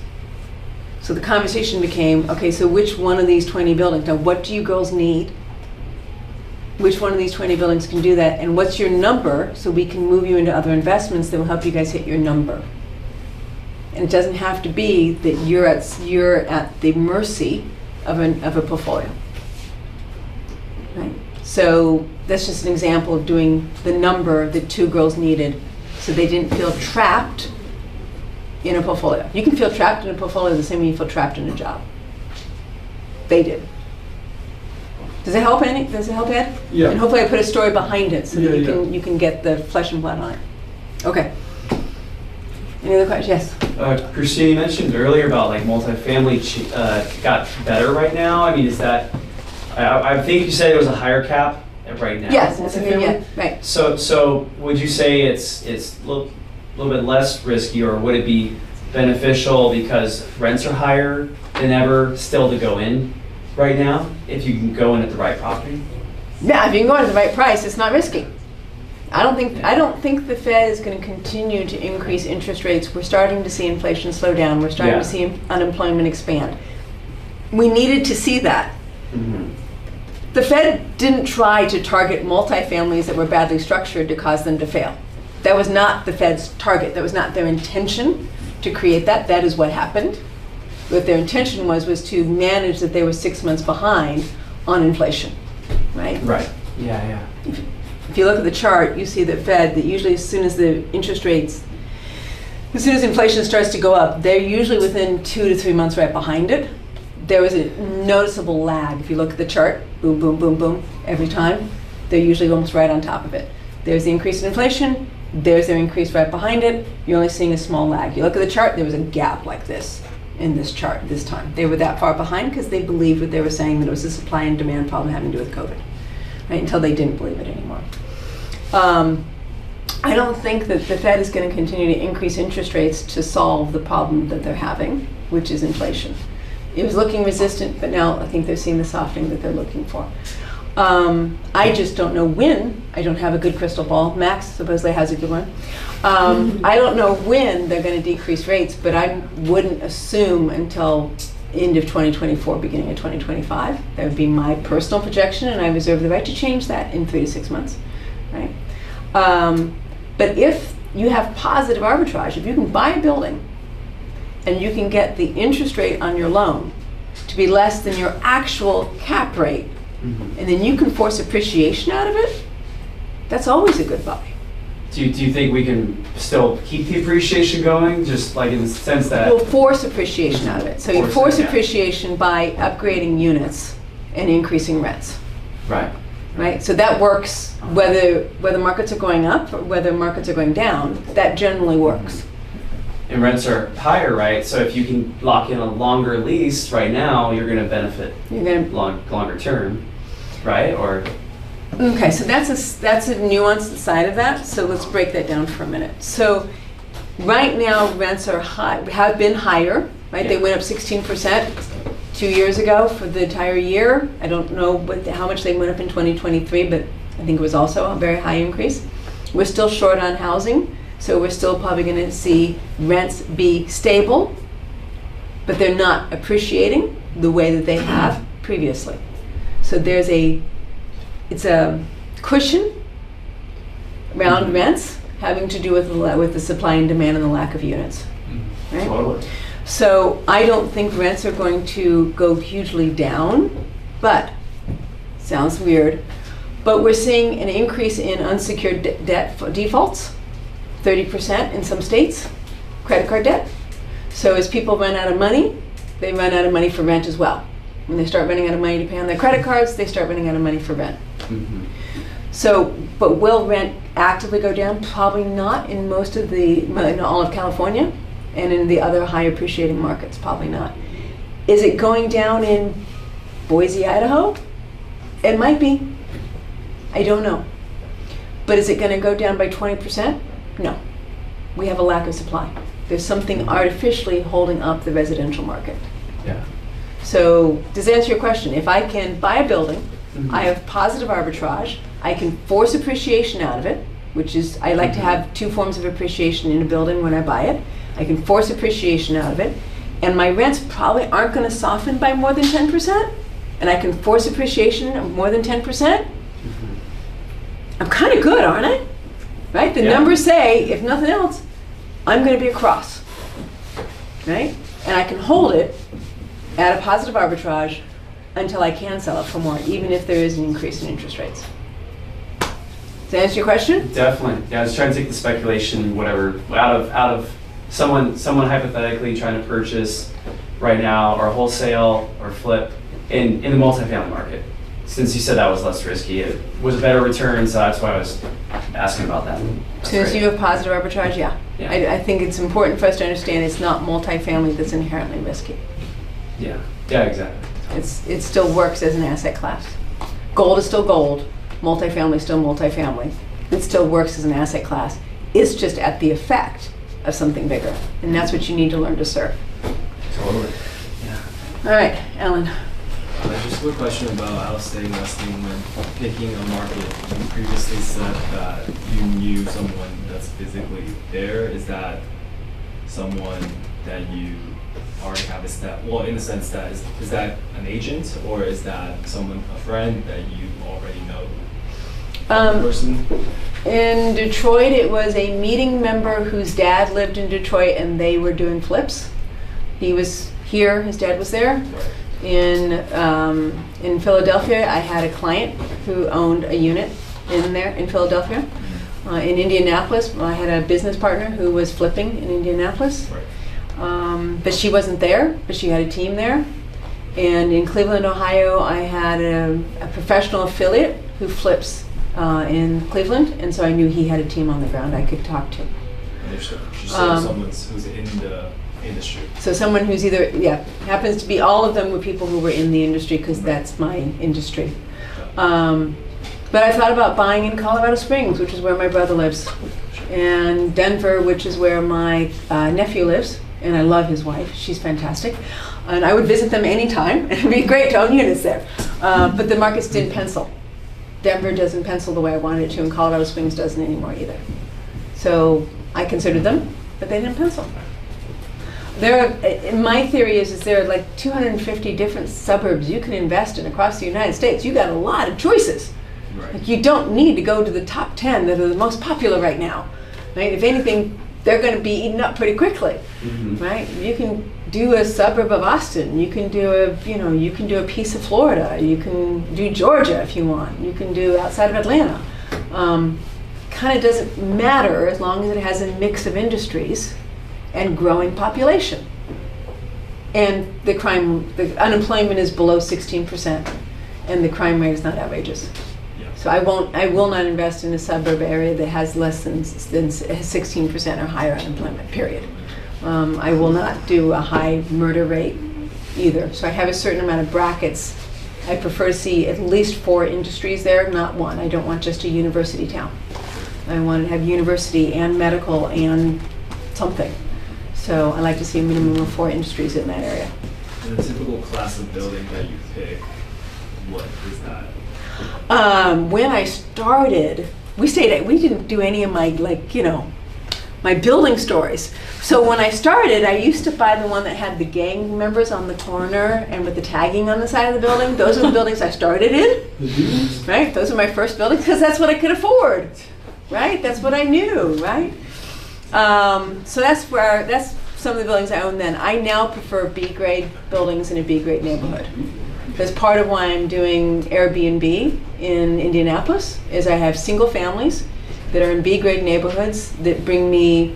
C: So the conversation became, okay, so which one of these 20 buildings, now what do you girls need? Which one of these 20 buildings can do that? And what's your number so we can move you into other investments that will help you guys hit your number? And it doesn't have to be that you're at the mercy of a portfolio. Right? So that's just an example of doing the number that two girls needed so they didn't feel trapped in a portfolio. You can feel trapped in a portfolio the same way you feel trapped in a job. They did. Does it help, Andy? Does it help, Ed?
E: Yeah.
C: And hopefully I put a story behind it so that you
E: Yeah,
C: can get the flesh and blood on it. Okay. Any other questions? Yes.
B: Christina, you mentioned earlier about like multifamily got better right now. I mean, is that? I think you said it was a higher cap right now.
C: Yes,
B: multifamily?
C: yeah, right.
B: So would you say it's a little bit less risky, or would it be beneficial because rents are higher than ever still to go in right now if you can go in at the right property?
C: Yeah, if you can go at the right price, it's not risky. I don't think the Fed is going to continue to increase interest rates. We're starting to see inflation slow down. We're starting to see unemployment expand. We needed to see that.
B: Mm-hmm.
C: The Fed didn't try to target multifamilies that were badly structured to cause them to fail. That was not the Fed's target. That was not their intention to create that. That is what happened. What their intention was to manage that they were 6 months behind on inflation, right?
B: Right. Yeah.
C: If you look at the chart, you see that Fed, that usually as soon as the interest rates, as soon as inflation starts to go up, they're usually within 2 to 3 months right behind it. There was a noticeable lag. If you look at the chart, boom, boom, boom, boom, every time, they're usually almost right on top of it. There's the increase in inflation, there's their increase right behind it, you're only seeing a small lag. You look at the chart, there was a gap like this. in this chart this time. They were that far behind because they believed what they were saying, that it was a supply and demand problem having to do with COVID, right? Until they didn't believe it anymore. I don't think that the Fed is going to continue to increase interest rates to solve the problem that they're having, which is inflation. It was looking resistant, but now I think they're seeing the softening that they're looking for. I just don't know when. I don't have a good crystal ball. Max supposedly has a good one. I don't know when they're going to decrease rates, but I wouldn't assume until end of 2024, beginning of 2025. That would be my personal projection, and I reserve the right to change that in 3 to 6 months, right? But if you have positive arbitrage, if you can buy a building and you can get the interest rate on your loan to be less than your actual cap rate, and then you can force appreciation out of it, that's always a good buy.
B: Do you think we can still keep the appreciation going, just like in the sense that?
C: We'll force appreciation out of it. So you
B: Force it,
C: force
B: yeah.
C: appreciation by upgrading units and increasing rents,
B: Right.
C: right? So that works whether markets are going up or whether markets are going down. That generally works.
B: And rents are higher, right? So if you can lock in a longer lease right now, you're going to benefit
C: You're going to
B: longer term, right? Or
C: Okay, so that's a nuanced side of that. So let's break that down for a minute. So right now rents are high, have been higher, right? They
B: Yeah.
C: went up 16% 2 years ago for the entire year. I don't know how much they went up in 2023, but I think it was also a very high increase. We're still short on housing, so we're still probably going to see rents be stable, but they're not appreciating the way that they have previously. So it's a cushion around rents having to do with the supply and demand and the lack of units, right?
B: totally.
C: So I don't think rents are going to go hugely down, but, sounds weird, but we're seeing an increase in unsecured debt defaults, 30% in some states, credit card debt. So as people run out of money, they run out of money for rent as well. When they start running out of money to pay on their credit cards, they start running out of money for rent. So, but will rent actively go down? Probably not in in all of California and in the other high appreciating markets, probably not. Is it going down in Boise, Idaho? It might be. I don't know. But is it going to go down by 20%? No. We have a lack of supply. There's something artificially holding up the residential market.
B: Yeah.
C: So does that answer your question? If I can buy a building, I have positive arbitrage, I can force appreciation out of it, which is, I like to have two forms of appreciation in a building when I buy it. I can force appreciation out of it, and my rents probably aren't going to soften by more than 10%, and I can force appreciation of more than 10%. I'm kind of good, aren't I? Right? The
B: Yeah.
C: numbers say, if nothing else, I'm going to be across, right? And I can hold it at a positive arbitrage until I can sell it for more, even if there is an increase in interest rates. Does that answer your question?
B: Definitely. Yeah, I was trying to take the speculation, whatever, out of someone hypothetically trying to purchase right now, or wholesale or flip in the multifamily market. Since you said that was less risky, it was a better return, so that's why I was asking about that. That's
C: Since
B: great.
C: you have positive arbitrage, yeah.
B: Yeah.
C: I think it's important for us to understand it's not multifamily that's inherently risky.
B: Yeah. Yeah, exactly.
C: It still works as an asset class. Gold is still gold. Multifamily is still multifamily. It still works as an asset class. It's just at the effect of something bigger. And that's what you need to learn to surf.
B: Totally. Yeah.
C: All right, Alan.
F: Just a quick question about how to stay investing when picking a market. You previously said that you knew someone that's physically there. Is that someone that you already have well, in the sense that is that an agent, or is that someone, a friend that you already know? The person?
C: In Detroit, it was a meeting member whose dad lived in Detroit, and they were doing flips. He was here, his dad was there.
F: Right.
C: In Philadelphia, I had a client who owned a unit in Philadelphia. In Indianapolis, I had a business partner who was flipping in Indianapolis.
F: Right.
C: But she wasn't there, but she had a team there. And in Cleveland, Ohio, I had a professional affiliate who flips in Cleveland, and so I knew he had a team on the ground I could talk to.
F: Understood. She said someone who's in the industry.
C: So someone who's either, happens to be, all of them were people who were in the industry because that's my industry. But I thought about buying in Colorado Springs, which is where my brother lives, and Denver, which is where my nephew lives, and I love his wife. She's fantastic. And I would visit them anytime. It'd be great to own units there. But the markets didn't pencil. Denver doesn't pencil the way I wanted it to, and Colorado Springs doesn't anymore either. So I considered them, but they didn't pencil. My theory is there are like 250 different suburbs you can invest in across the United States. You got a lot of choices.
F: Right.
C: Like, you don't need to go to the top 10 that are the most popular right now. Right? If anything, they're going to be eaten up pretty quickly. Right? You can do a suburb of Austin. You can do a piece of Florida. You can do Georgia if you want. You can do outside of Atlanta. Kind of doesn't matter as long as it has a mix of industries and growing population. And the unemployment is below 16%, and the crime rate is not outrageous.
F: Yeah.
C: So I will not invest in a suburb area that has less than 16% or higher unemployment, period. I will not do a high murder rate either. So I have a certain amount of brackets. I prefer to see at least 4 industries there, not 1. I don't want just a university town. I want to have university and medical and something. So I like to see a minimum of 4 industries in that area.
F: And the typical class of building that you pick, what is that?
C: When I started, we didn't do any of my, my building stories. So when I started, I used to buy the one that had the gang members on the corner and with the tagging on the side of the building. Those are the buildings I started in. Right? Those are my first buildings because that's what I could afford. Right? That's what I knew, right? So that's some of the buildings I own then. I now prefer B-grade buildings in a B-grade neighborhood. Because part of why I'm doing Airbnb in Indianapolis is I have single families that are in B-grade neighborhoods that bring me,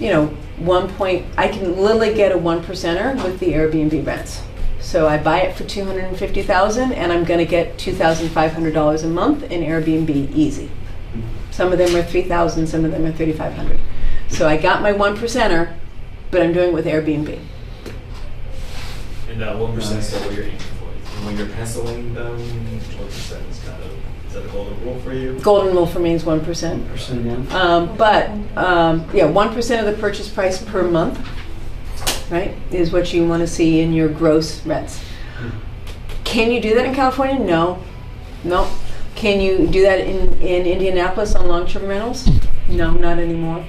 C: I can literally get a 1%er with the Airbnb rents. So I buy it for $250,000 and I'm gonna get $2,500 a month in Airbnb easy. Some of them are $3,000, some of them are $3,500. So I got my 1%er, but I'm doing it with Airbnb.
F: And that 1% is still what you're aiming for. And when you're penciling them, what percent is is that a golden rule for you?
C: Golden rule for me is 1%.
B: 1%.
C: But 1% of the purchase price per month, right, is what you want to see in your gross rents. Can you do that in California? No. Can you do that in Indianapolis on long-term rentals? No, not anymore.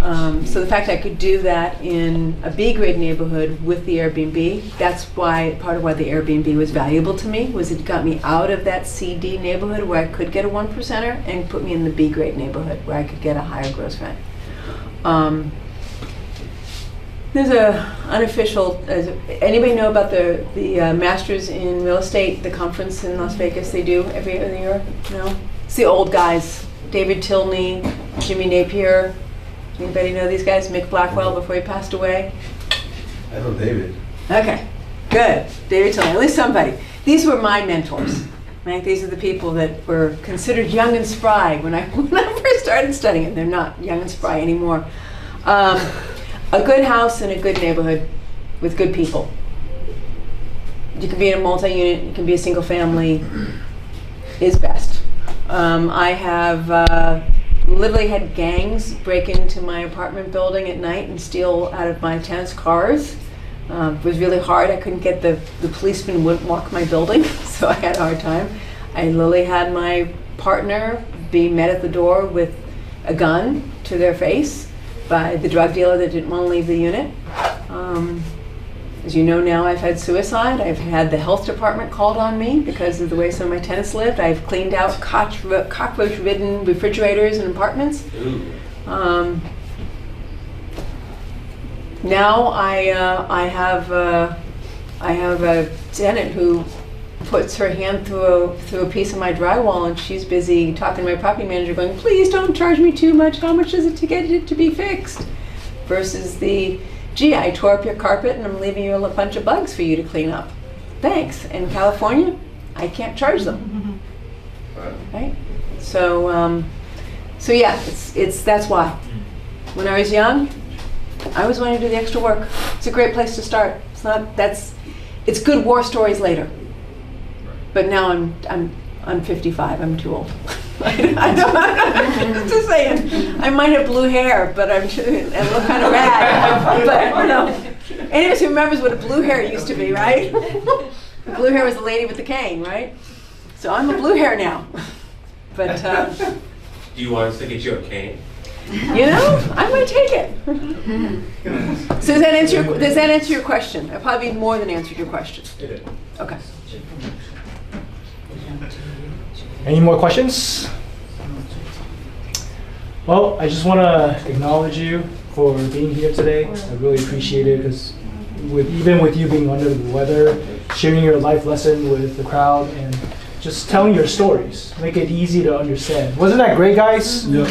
C: So the fact I could do that in a B-grade neighborhood with the Airbnb, that's part of why the Airbnb was valuable to me, was it got me out of that CD neighborhood where I could get a 1%er and put me in the B-grade neighborhood where I could get a higher gross rent. There's a unofficial, anybody know about the Masters in Real Estate, the conference in Las Vegas they do every other year? No? It's the old guys, David Tilney, Jimmy Napier. Anybody know these guys? Mick Blackwell before he passed away?
G: I know David.
C: Okay, good. David Tilney, at least somebody. These were my mentors. Right? These are the people that were considered young and spry when I first started studying, and they're not young and spry anymore. A good house in a good neighborhood with good people. You can be in a multi-unit, you can be a single family, is best. I have literally had gangs break into my apartment building at night and steal out of my tenants' cars. It was really hard. I couldn't get the policeman wouldn't walk my building, so I had a hard time. I literally had my partner be met at the door with a gun to their face by the drug dealer that didn't want to leave the unit. As you know now, I've had suicide. I've had the health department called on me because of the way some of my tenants lived. I've cleaned out cockroach-ridden refrigerators in apartments. Now I have a tenant who puts her hand through a piece of my drywall, and she's busy talking to my property manager going, please don't charge me too much. How much is it to get it to be fixed? Versus the, gee, I tore up your carpet and I'm leaving you a bunch of bugs for you to clean up. Thanks. In California, I can't charge them. Right? So yeah, that's why. When I was young, I always wanted to do the extra work. It's a great place to start. It's good war stories later. But now I'm 55. I'm too old. I don't. I'm just saying. I might have blue hair, but and look kind of rad. But you know, anyone who remembers what a blue hair used to be, right? Blue hair was the lady with the cane, right? So I'm a blue hair now. But
H: Do you want us to get you a cane?
C: you know, I might take it. So does that answer your question? I probably more than answered your question.
H: It did.
C: Okay.
A: Any more questions? Well, I just want to acknowledge you for being here today. I really appreciate it because even with you being under the weather, sharing your life lesson with the crowd and just telling your stories, make it easy to understand. Wasn't that great, guys?
E: Yeah.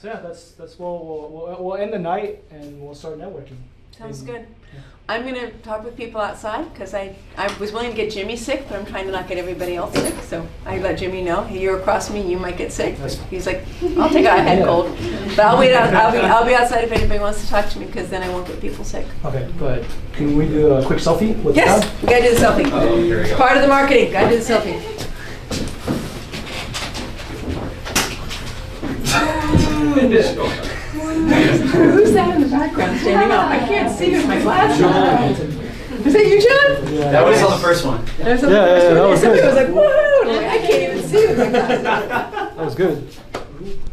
A: So yeah, that's we'll end the night and we'll start networking.
C: Sounds
A: And-
C: good. I'm going to talk with people outside because I was willing to get Jimmy sick, but I'm trying to not get everybody else sick. So I let Jimmy know, hey, you're across me, you might get sick. He's like, I'll take a head cold. But I'll wait out. I'll be outside if anybody wants to talk to me because then I won't get people sick.
A: Okay, but can we do a quick selfie with
C: Yes,
A: the crowd?
C: we got to do the selfie.
H: Oh, here we
C: It's
H: go.
C: part of the marketing. Got to do the selfie. Who's that in the background standing up? I can't see with my glasses on. Is that you, John?
A: Yeah.
B: That was on the first one.
C: That was the
A: Yeah,
C: first
A: that
C: one.
A: was
C: Somebody
A: good.
C: was like, whoa! I'm like, I can't even see with my glasses on.
A: That was good.